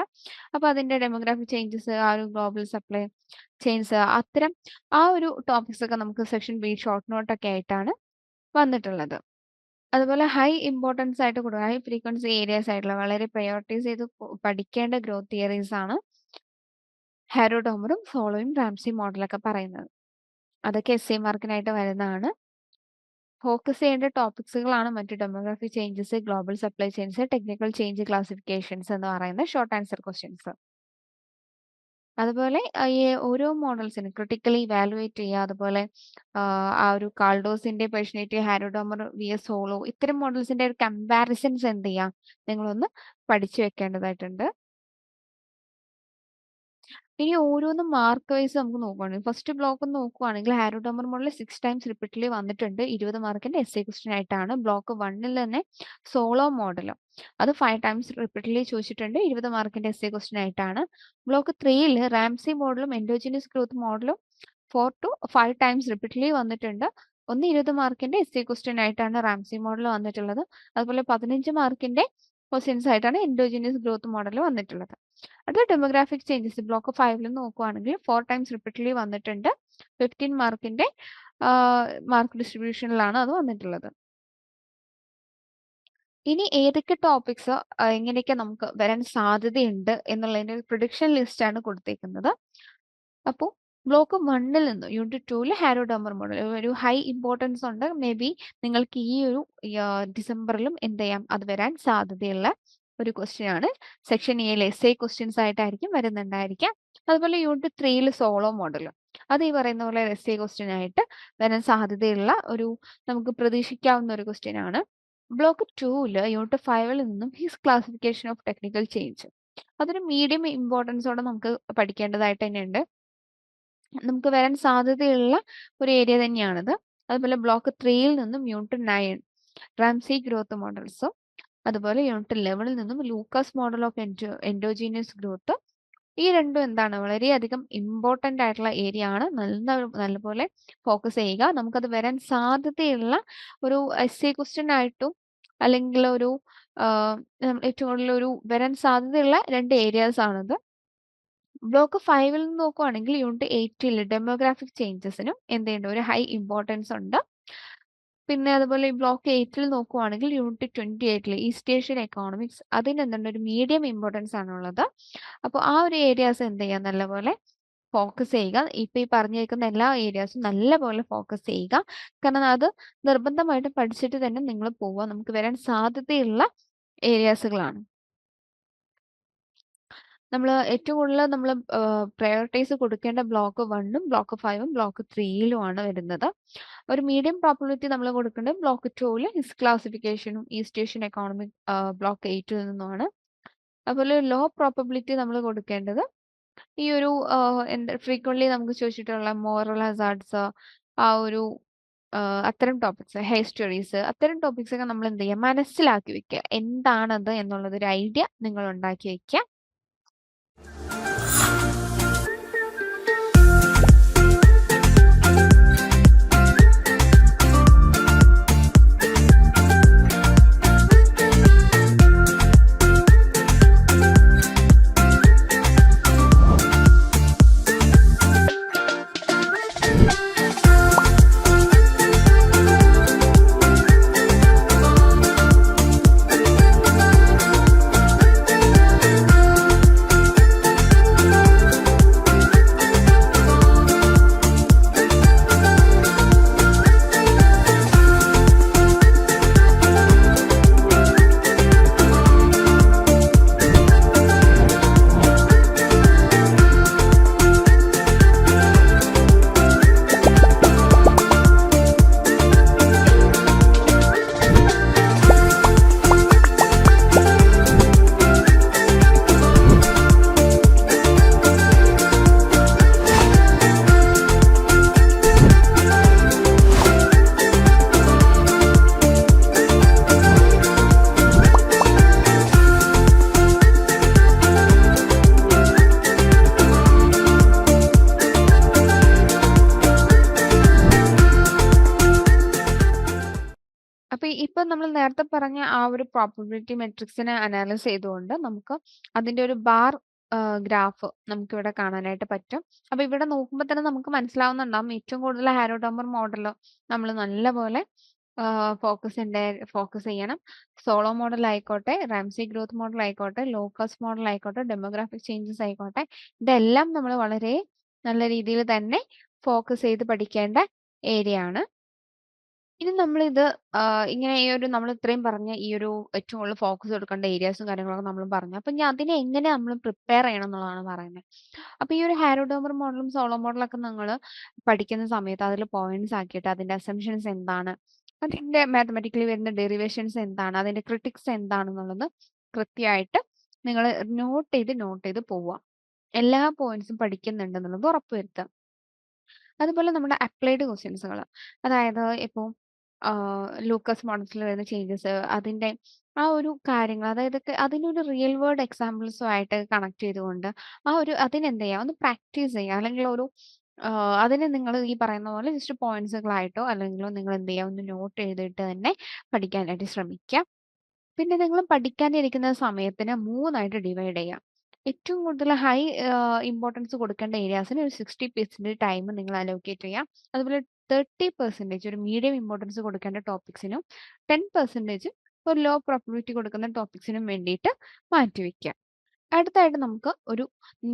അപ്പോൾ അതിന്റെ ഡെമോഗ്രാഫിക് ചേഞ്ചസ്, ആ ഒരു ഗ്ലോബൽ സപ്ലൈ ചെയിൻസ്, അത്തരം ആ ഒരു ടോപ്പിക്സ് ഒക്കെ നമുക്ക് സെക്ഷൻ ബി ഷോർട്ട് നോട്ട് ഒക്കെ ആയിട്ടാണ് വന്നിട്ടുള്ളത്. അതുപോലെ ഹൈ ഇമ്പോർട്ടൻസ് ആയിട്ട് കൊടുക്കുക, ഹൈ ഫ്രീക്വൻസി ഏരിയാസ് ആയിട്ടുള്ള വളരെ പ്രയോറിറ്റൈസ് ചെയ്ത് പഠിക്കേണ്ട ഗ്രോത്ത് തിയറീസ് ആണ് ഹാരോ ഡോമറും സോളോയും റാംസി മോഡലൊക്കെ പറയുന്നത്. അതൊക്കെ എസ് എ മാർക്കിനായിട്ട് വരുന്നതാണ്. ഫോക്കസ് ചെയ്യേണ്ട ടോപ്പിക്സുകളാണ് മറ്റ് demography changes, global supply chains, technical change classifications എന്ന് പറയുന്ന ഷോർട്ട് ആൻസർ ക്വസ്റ്റ്യൻസ്. അതുപോലെ ഈ ഓരോ മോഡൽസിനും ക്രിട്ടിക്കലി ഇവാലുവേറ്റ് ചെയ്യുക. അതുപോലെ ആ ഒരു കാൾഡോസിന്റെ personality, Harrod Domar v s Solow, ഇത്തരം മോഡൽസിന്റെ ഒരു കമ്പാരിസൺസ് എന്ത് ചെയ്യാം, നിങ്ങളൊന്ന് പഠിച്ചു വെക്കേണ്ടതായിട്ടുണ്ട്. ഇനി ഓരോന്നും മാർക്ക് വൈസ് നമുക്ക് നോക്കുകയാണെങ്കിൽ ഫസ്റ്റ് ബ്ലോക്ക് നോക്കുകയാണെങ്കിൽ ഹാരോഡോമർ മോഡൽ 6 ടൈംസ് റിപ്പീറ്റ്ലി വന്നിട്ടുണ്ട്. 20 മാർക്കിന്റെ എസ് എ ക്വസ്റ്റ്യൻ ആയിട്ടാണ്. ബ്ലോക്ക് 1ൽ തന്നെ സോളോ മോഡൽ, അത് 5 ടൈംസ് റിപ്പീറ്റ്ലി ചോദിച്ചിട്ടുണ്ട്. 20 മാർക്കിന്റെ എസ് എ ക്വസ്റ്റ്യൻ ആയിട്ടാണ്. ബ്ലോക്ക് 3ൽ റാംസി മോഡലും എൻഡോജിനസ് ഗ്രോത്ത് മോഡലും 4 to 5 ടൈംസ് റിപ്പീറ്റ്ലി വന്നിട്ടുണ്ട്. 20 മാർക്കിന്റെ എസ് എ ക്വസ്റ്റ്യൻ ആയിട്ടാണ് റാംസി മോഡൽ വന്നിട്ടുള്ളത്. അതുപോലെ 15 മാർക്കിന്റെ ക്വസ്റ്റ്യൻസ് ആയിട്ടാണ് എൻഡോജിനസ് ഗ്രോത്ത് മോഡൽ വന്നിട്ടുള്ളത്. അത് ഡെമോഗ്രാഫിക് ചേഞ്ചസ് ബ്ലോക്ക് 5ൽ നോക്കുകയാണെങ്കിൽ 4 ടൈംസ് റിപ്പീറ്റ്ലി വന്നിട്ടുണ്ട്. 15 മാർക്കിന്റെ മാർക്ക് ഡിസ്ട്രിബ്യൂഷനിലാണ് അത് വന്നിട്ടുള്ളത്. ഇനി ഏതൊക്കെ ടോപ്പിക്സ് എങ്ങനെയൊക്കെ നമുക്ക് വരാൻ സാധ്യതയുണ്ട് എന്നുള്ളതിന്റെ ഒരു പ്രിഡിക്ഷൻ ലിസ്റ്റ് ആണ് കൊടുത്തേക്കുന്നത്. അപ്പോൾ ബ്ലോക്ക് 1ൽ നിന്ന് യൂണിറ്റ് 2ൽ ഹാരോഡോമർ മോഡൽ ഒരു ഹൈ ഇമ്പോർട്ടൻസ് ഉണ്ട്. മേ ബി നിങ്ങൾക്ക് ഈ ഒരു ഡിസംബറിലും എന്ത് ചെയ്യാം, അത് വരാൻ സാധ്യതയുള്ള ഒരു ക്വസ്റ്റ്യൻ ആണ്. സെക്ഷൻ എയിൽ എസ് എ ക്വസ്റ്റ്യൻസ് ആയിട്ടായിരിക്കും വരുന്നുണ്ടായിരിക്കാം. അതുപോലെ യൂണിറ്റ് 3ൽ സോളോ മോഡൽ, അത് ഈ പറയുന്ന പോലെ എസ് എ ക്വസ്റ്റ്യൻ ആയിട്ട് വരാൻ സാധ്യതയുള്ള ഒരു നമുക്ക് പ്രതീക്ഷിക്കാവുന്ന ഒരു ക്വസ്റ്റ്യൻ ആണ്. ബ്ലോക്ക് 2ൽ യൂണിറ്റ് 5ൽ നിന്നും his classification of technical change, അതൊരു മീഡിയം ഇമ്പോർട്ടൻസോടെ നമുക്ക് പഠിക്കേണ്ടതായിട്ട് തന്നെയുണ്ട്. നമുക്ക് വരാൻ സാധ്യതയുള്ള ഒരു ഏരിയ തന്നെയാണിത്. അതുപോലെ ബ്ലോക്ക് 3ൽ നിന്നും യൂണിറ്റ് 9 റാംസി ഗ്രോത്ത് മോഡൽസും, അതുപോലെ യൂണിറ്റ് 11ൽ നിന്നും Lucas model of endogenous growth. ഈ രണ്ടും എന്താണ്, വളരെയധികം ഇമ്പോർട്ടന്റ് ആയിട്ടുള്ള ഏരിയ ആണ്. നല്ലപോലെ ഫോക്കസ് ചെയ്യുക. നമുക്കത് വരാൻ സാധ്യതയുള്ള ഒരു എസ് എ ക്വസ്റ്റ്യൻ ആയിട്ടും അല്ലെങ്കിൽ ഒരു ഏറ്റവും കൂടുതൽ ഒരു വരാൻ സാധ്യതയുള്ള 2 ഏരിയാസ് ആണിത്. ബ്ലോക്ക് 5ൽ നിന്ന് നോക്കുകയാണെങ്കിൽ യൂണിറ്റ് 8ൽ ഡെമോഗ്രാഫിക് ചേഞ്ചസിനും എന്ത് ചെയ്യുന്നുണ്ട്, ഒരു ഹൈ ഇമ്പോർട്ടൻസ് ഉണ്ട്. പിന്നെ അതുപോലെ ഈ ബ്ലോക്ക് 8ൽ നോക്കുകയാണെങ്കിൽ യൂണിറ്റ് 28ൽ ഈസ്റ്റ് ഏഷ്യൻ എക്കോണമിക്സ്, അതിന് എന്തുണ്ട്, ഒരു മീഡിയം ഇമ്പോർട്ടൻസ് ആണുള്ളത്. അപ്പോൾ ആ ഒരു ഏരിയാസ് എന്ത് ചെയ്യുക, നല്ലപോലെ ഫോക്കസ് ചെയ്യുക. ഇപ്പൊ ഈ പറഞ്ഞേക്കുന്ന എല്ലാ ഏരിയാസും നല്ലപോലെ ഫോക്കസ് ചെയ്യുക. കാരണം അത് നിർബന്ധമായിട്ട് പഠിച്ചിട്ട് തന്നെ നിങ്ങൾ പോവുക. നമുക്ക് വരാൻ സാധ്യതയുള്ള ഏരിയാസുകളാണ്. നമ്മൾ ഏറ്റവും കൂടുതൽ നമ്മൾ പ്രയോറിറ്റൈസ് കൊടുക്കേണ്ട ബ്ലോക്ക് 1ഉം ബ്ലോക്ക് 5ഉം ബ്ലോക്ക് 3യിലുമാണ് വരുന്നത്. ഒരു മീഡിയം പ്രോബബിലിറ്റി നമ്മൾ കൊടുക്കേണ്ടത് ബ്ലോക്ക് 2ൽ ഹിസ് ക്ലാസിഫിക്കേഷനും ഈസ്റ്റ് ഏഷ്യൻ എക്കോണമിക് ബ്ലോക്ക് 8ൽ നിന്നുമാണ്. അതുപോലെ ലോ പ്രോബബിലിറ്റി നമ്മൾ കൊടുക്കേണ്ടത് ഈ ഒരു എന്താ ഫ്രീക്വന്റ്ലി നമുക്ക് ചോദിച്ചിട്ടുള്ള മോറൽ ഹസാർഡ്സ്, ആ ഒരു അത്തരം ടോപ്പിക്സ്, ഹിസ്റ്ററീസ്, അത്തരം ടോപ്പിക്സ് ഒക്കെ നമ്മൾ എന്ത് ചെയ്യുക, മനസ്സിലാക്കി വെക്കുക. എന്താണത് എന്നുള്ളത് ഒരു ഐഡിയ നിങ്ങൾ ഉണ്ടാക്കി വെക്കുക. അപ്പൊ ഇപ്പൊ നമ്മൾ നേരത്തെ പറഞ്ഞ ആ ഒരു പ്രോബബിലിറ്റി മെട്രിക്സിനെ അനാലിസ് ചെയ്തുകൊണ്ട് നമുക്ക് അതിന്റെ ഒരു ബാർ ഗ്രാഫ് നമുക്ക് ഇവിടെ കാണാനായിട്ട് പറ്റും. അപ്പൊ ഇവിടെ നോക്കുമ്പോൾ തന്നെ നമുക്ക് മനസ്സിലാവുന്നുണ്ടാവും ഏറ്റവും കൂടുതൽ ഹാരോഡോമർ മോഡൽ നമ്മൾ നല്ലപോലെ ഫോക്കസ് ചെയ്യണം. സോളോ മോഡൽ ആയിക്കോട്ടെ, റാംസി ഗ്രോത്ത് മോഡൽ ആയിക്കോട്ടെ, ലോക്കസ് മോഡൽ ആയിക്കോട്ടെ, ഡെമോഗ്രാഫിക് ചേഞ്ചസ് ആയിക്കോട്ടെ, ഇതെല്ലാം നമ്മൾ വളരെ നല്ല രീതിയിൽ തന്നെ ഫോക്കസ് ചെയ്ത് പഠിക്കേണ്ട ഏരിയ ആണ്. ഇനി നമ്മളിത് ഇങ്ങനെ ഈ ഒരു നമ്മൾ ഇത്രയും പറഞ്ഞ ഈ ഒരു ഏറ്റവും കൂടുതൽ ഫോക്കസ് കൊടുക്കേണ്ട ഏരിയാസും കാര്യങ്ങളൊക്കെ നമ്മൾ പറഞ്ഞു. അപ്പൊ ഇനി അതിനെ എങ്ങനെ നമ്മൾ പ്രിപ്പയർ ചെയ്യണം എന്നുള്ളതാണ് പറയുന്നത്. അപ്പൊ ഈ ഒരു ഹാരോഡോമർ മോഡലും സോളോ മോഡലൊക്കെ നിങ്ങൾ പഠിക്കുന്ന സമയത്ത് അതിൽ പോയിന്റ്സ് ആക്കിയിട്ട് അതിന്റെ അസംഷൻസ് എന്താണ്, അതിന്റെ മാത്തമാറ്റിക്കലി വരുന്ന ഡെറിവേഷൻസ് എന്താണ്, അതിന്റെ ക്രിട്ടിക്സ് എന്താണെന്നുള്ളത് കൃത്യമായിട്ട് നിങ്ങൾ നോട്ട് ചെയ്ത് പോവുക. എല്ലാ പോയിന്റ്സും പഠിക്കുന്നുണ്ടെന്നുള്ളത് ഉറപ്പുവരുത്തുക. അതുപോലെ നമ്മുടെ അപ്ലൈഡ് ക്വസ്റ്റ്യൻസുകൾ, അതായത് ഇപ്പോൾ ലൂക്കസ് മോഡൽസിൽ വരുന്ന ചേഞ്ചസ്, അതിന്റെ ആ ഒരു കാര്യങ്ങൾ, അതായത് അതിനൊരു റിയൽ വേൾഡ് എക്സാമ്പിൾസും ആയിട്ട് കണക്ട് ചെയ്തുകൊണ്ട് അതിനെന്ത് ചെയ്യുക, ഒന്ന് പ്രാക്ടീസ് ചെയ്യുക. അല്ലെങ്കിൽ അതിനെ നിങ്ങൾ ഈ പറയുന്ന പോലെ ജസ്റ്റ് പോയിന്റ്സുകളായിട്ടോ അല്ലെങ്കിൽ നിങ്ങൾ എന്ത് ചെയ്യുക, ഒന്ന് നോട്ട് ചെയ്തിട്ട് തന്നെ പഠിക്കാനായിട്ട് ശ്രമിക്കുക. പിന്നെ നിങ്ങൾ പഠിക്കാനിരിക്കുന്ന സമയത്തിന് 3ആയിട്ട് ഡിവൈഡ് ചെയ്യാം. ഏറ്റവും കൂടുതൽ ഹൈ ഇമ്പോർട്ടൻസ് കൊടുക്കേണ്ട ഏരിയാസിന് ഒരു 60% ടൈം നിങ്ങൾ അലോക്കേറ്റ് ചെയ്യാം. അതുപോലെ 30% ഒരു മീഡിയം ഇമ്പോർട്ടൻസ് കൊടുക്കേണ്ട ടോപ്പിക്സിനും 10% ഒരു ലോ പ്രോബബിലിറ്റി കൊടുക്കുന്ന ടോപ്പിക്സിനും വേണ്ടിയിട്ട് മാറ്റിവെക്കുക. അടുത്തായിട്ട് നമുക്ക്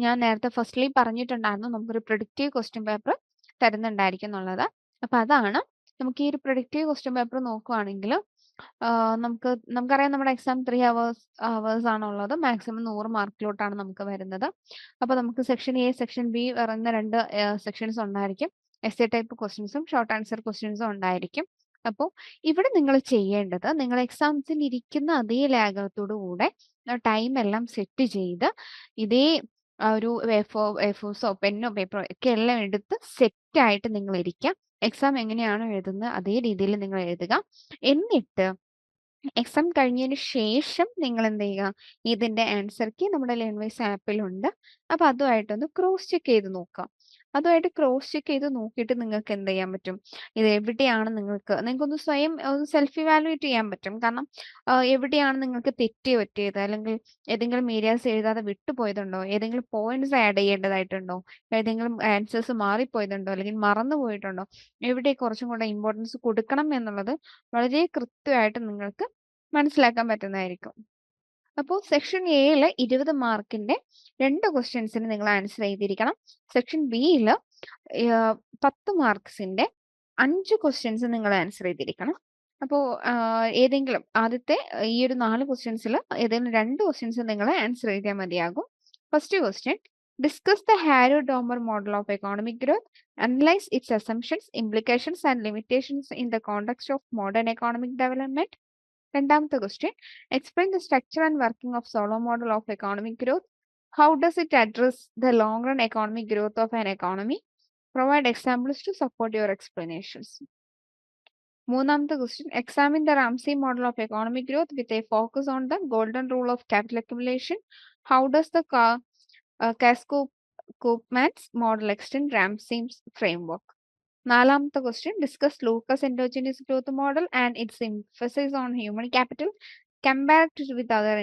ഞാൻ നേരത്തെ ഫസ്റ്റ്ലി പറഞ്ഞിട്ടുണ്ടായിരുന്നു, നമുക്കൊരു പ്രെഡിക്റ്റീവ് ക്വസ്റ്റ്യൻ പേപ്പർ തരുന്നുണ്ടായിരിക്കും എന്നുള്ളത്. അപ്പൊ അതാണ് നമുക്ക് ഈ ഒരു പ്രെഡിക്റ്റീവ് ക്വസ്റ്റ്യൻ പേപ്പർ നോക്കുവാണെങ്കിൽ നമുക്കറിയാം നമ്മുടെ എക്സാം 3 hours ആണുള്ളത്. മാക്സിമം 100 മാർക്കിലോട്ടാണ് നമുക്ക് വരുന്നത്. അപ്പൊ നമുക്ക് സെക്ഷൻ എ, സെക്ഷൻ ബി പറയുന്ന 2 സെക്ഷൻസ് ഉണ്ടായിരിക്കും. എസ്സേ ടൈപ്പ് ക്വസ്റ്റ്യൻസും ഷോർട്ട് ആൻസർ ക്വസ്റ്റ്യൻസും ഉണ്ടായിരിക്കും. അപ്പോൾ ഇവിടെ നിങ്ങൾ ചെയ്യേണ്ടത്, നിങ്ങൾ എക്സാംസിന് ഇരിക്കുന്ന അതേ ലാഘവത്തോടു കൂടെ ടൈം എല്ലാം സെറ്റ് ചെയ്ത് ഇതേ ഒരു എ4സോ പെന്നോ പേപ്പറോ ഒക്കെ എല്ലാം എടുത്ത് സെറ്റായിട്ട് നിങ്ങൾ ഇരിക്കുക. എക്സാം എങ്ങനെയാണോ എഴുതുന്നത് അതേ രീതിയിൽ നിങ്ങൾ എഴുതുക. എന്നിട്ട് എക്സാം കഴിഞ്ഞതിന് ശേഷം നിങ്ങൾ എന്ത് ചെയ്യുക, ഇതിന്റെ ആൻസർ കീ നമ്മുടെ ലേൺവൈസ് ആപ്പിലുണ്ട്. അപ്പൊ അതുമായിട്ടൊന്ന് ക്രോസ് ചെക്ക് ചെയ്ത് നോക്കാം. അതുമായിട്ട് ക്രോസ് ചെക്ക് ചെയ്ത് നോക്കിയിട്ട് നിങ്ങൾക്ക് എന്ത് ചെയ്യാൻ പറ്റും, ഇത് എവിടെയാണ് നിങ്ങൾക്കൊന്ന് സ്വയം ഒന്ന് സെൽഫ് ഇവാലുവേറ്റ് ചെയ്യാൻ പറ്റും. കാരണം എവിടെയാണ് നിങ്ങൾക്ക് തെറ്റ് പറ്റിയത്, അല്ലെങ്കിൽ ഏതെങ്കിലും ഏരിയാസ് എഴുതാതെ വിട്ടുപോയതുണ്ടോ, ഏതെങ്കിലും പോയിന്റ്സ് ആഡ് ചെയ്യേണ്ടതായിട്ടുണ്ടോ, ഏതെങ്കിലും ആൻസേഴ്സ് മാറിപ്പോയതുണ്ടോ, അല്ലെങ്കിൽ മറന്നു പോയിട്ടുണ്ടോ, എവിടെ കുറച്ചും കൂടെ ഇമ്പോർട്ടൻസ് കൊടുക്കണം എന്നുള്ളത് വളരെ കൃത്യമായിട്ട് നിങ്ങൾക്ക് മനസ്സിലാക്കാൻ പറ്റുന്നതായിരിക്കും. അപ്പോൾ സെക്ഷൻ എയിൽ 20 മാർക്കിന്റെ 2 ക്വസ്റ്റ്യൻസിന് നിങ്ങൾ ആൻസർ ചെയ്തിരിക്കണം. സെക്ഷൻ ബിയിൽ 10 മാർക്സിന്റെ 5 ക്വസ്റ്റ്യൻസ് നിങ്ങൾ ആൻസർ ചെയ്തിരിക്കണം. അപ്പോൾ ഏതെങ്കിലും ആദ്യത്തെ ഈ ഒരു 4 ക്വസ്റ്റ്യൻസിൽ ഏതെങ്കിലും 2 ക്വസ്റ്റ്യൻസ് നിങ്ങൾ ആൻസർ ചെയ്താൽ മതിയാകും. First question, discuss the Harrow-Domer model of economic growth, analyze its assumptions, implications, and limitations in the context of modern economic development. രണ്ടാമത്തെ question, explain the structure and working of Solow model of economic growth. How does it address the long-run economic growth of an economy? Provide examples to support your explanations. മൂന്നാമത്തെ question, examine the Ramsey model of economic growth with a focus on the golden rule of capital accumulation. How does the Casco-Koopmans model extend Ramsey's framework? നാലാമത്തെ question, discuss Lucas endogenous growth model and its emphasis on human capital compared with other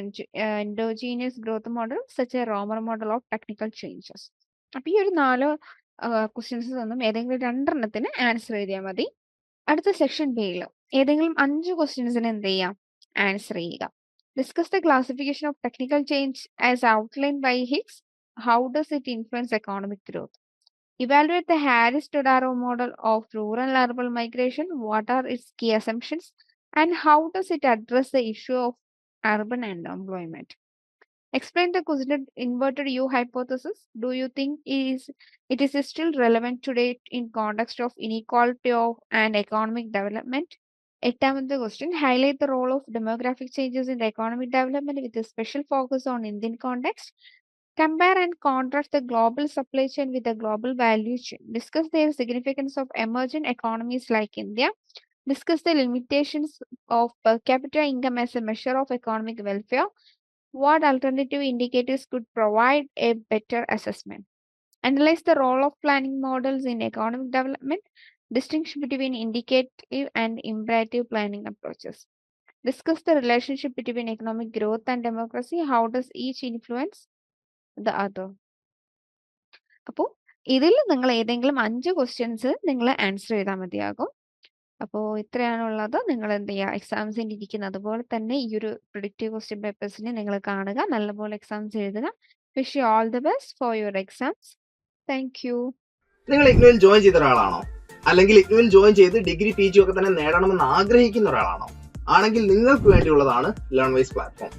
endogenous growth models such as Romer model of technical changes. അപ്പോൾ ഈ ഒരു 4 questions ഒന്നും ഏതെങ്കിലും 2 answer എഴുതിയാൽ മതി. അടുത്ത section ബിയിൽ ഏതെങ്കിലും 5 ക്വസ്റ്റ്യൻസിന് എന്ത് ചെയ്യാം, ആൻസർ ചെയ്യുക. Discuss the classification of technical change as outline by Hicks. How does it influence economic growth? Evaluate the Harris-Todaro model of rural-urban migration. What are its key assumptions and how does it address the issue of urban unemployment? Explain the Kuznets inverted U hypothesis. Do you think it is still relevant today in context of inequality and economic development? എട്ടാമത്തെ question, highlight the role of demographic changes in the economic development with a special focus on Indian context. Compare and contrast the global supply chain with the global value chain. Discuss the significance of emerging economies like India. Discuss the limitations of per capita income as a measure of economic welfare. What alternative indicators could provide a better assessment? Analyze the role of planning models in economic development. Distinction between indicative and imperative planning approaches. Discuss the relationship between economic growth and democracy. How does each influence the other? അപ്പോൾ ഇതിൽ നിങ്ങൾ ഏതെങ്കിലും 5 questions നിങ്ങൾ answer ചെയ്താൽ മതിയാകും. അപ്പോൾ ഇത്രയാണുള്ളത്. നിങ്ങൾ എന്ത് ചെയ്യുക, എക്സാംസിന് ഇരിക്കുന്നത് പോലെ തന്നെ ഈ ഒരു പ്രിഡിക്റ്റീവ് ക്വസ്റ്റ്യൻ പേപ്പേഴ്സിനെ നിങ്ങൾ കാണുക, നല്ലപോലെ എക്സാംസ് എഴുതുക. Wish you all the best for your exams. Thank you. നിങ്ങൾ ഇഗ്നുവിൽ ജോയിൻ ചെയ്ത ഒരാളാണോ, അല്ലെങ്കിൽ ഇഗ്നുവിൽ ജോയിൻ ചെയ്ത് ഡിഗ്രി PG ഒക്കെ തന്നെ നേടണമെന്ന് ആഗ്രഹിക്കുന്ന ഒരാളാണോ? ആണെങ്കിൽ നിങ്ങൾക്ക് വേണ്ടിയുള്ളതാണ് ലേൺവൈസ് പ്ലാറ്റ്ഫോം.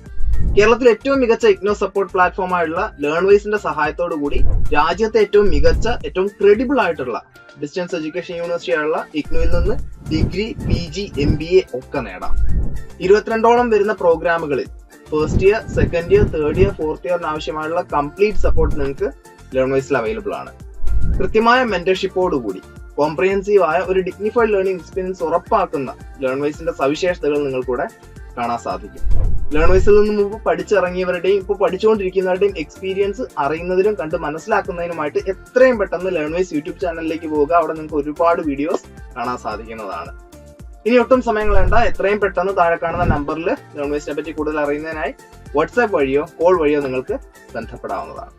കേരളത്തിലെ ഏറ്റവും മികച്ച ഇഗ്നോ സപ്പോർട്ട് പ്ലാറ്റ്ഫോമായുള്ള ലേൺവൈസിന്റെ സഹായത്തോടു കൂടി രാജ്യത്തെ ഏറ്റവും മികച്ച, ഏറ്റവും ക്രെഡിബിൾ ആയിട്ടുള്ള ഡിസ്റ്റൻസ് എഡ്യൂക്കേഷൻ യൂണിവേഴ്സിറ്റി ആയുള്ള ഇഗ്നുവിൽ നിന്ന് ഡിഗ്രി PG MBA ഒക്കെ നേടാം. 22ഓളം വരുന്ന പ്രോഗ്രാമുകളിൽ first year, second year, third year, fourth ഇയറിന് ആവശ്യമായുള്ള കംപ്ലീറ്റ് സപ്പോർട്ട് നിങ്ങൾക്ക് ലേൺവൈസിൽ അവൈലബിൾ ആണ്. കൃത്യമായ മെന്റർഷിപ്പോടുകൂടി കോംപ്രിഹെൻസീവ് ആയ ഒരു ഡിഗ്നിഫൈഡ് ലേണിംഗ് എക്സ്പീരിയൻസ് ഉറപ്പാക്കുന്ന ലേൺവൈസിന്റെ സവിശേഷതകൾ നിങ്ങൾക്കൂടെ കാണാൻ സാധിക്കും. ലേൺവൈസിൽ നിന്ന് മുമ്പ് പഠിച്ചിറങ്ങിയവരുടെയും ഇപ്പോൾ പഠിച്ചുകൊണ്ടിരിക്കുന്നവരുടെയും എക്സ്പീരിയൻസ് അറിയുന്നതിനും കണ്ട് മനസ്സിലാക്കുന്നതിനുമായിട്ട് എത്രയും പെട്ടെന്ന് ലേൺവൈസ് യൂട്യൂബ് ചാനലിലേക്ക് പോവുക. അവിടെ നിങ്ങൾക്ക് ഒരുപാട് വീഡിയോസ് കാണാൻ സാധിക്കുന്നതാണ്. ഇനി ഒട്ടും സമയം കളയണ്ട, എത്രയും പെട്ടെന്ന് താഴെ കാണുന്ന നമ്പറിൽ ലേൺവൈസിനെ പറ്റി കൂടുതൽ അറിയുന്നതിനായി വാട്സാപ്പ് വഴിയോ കോൾ വഴിയോ നിങ്ങൾക്ക് ബന്ധപ്പെടാവുന്നതാണ്.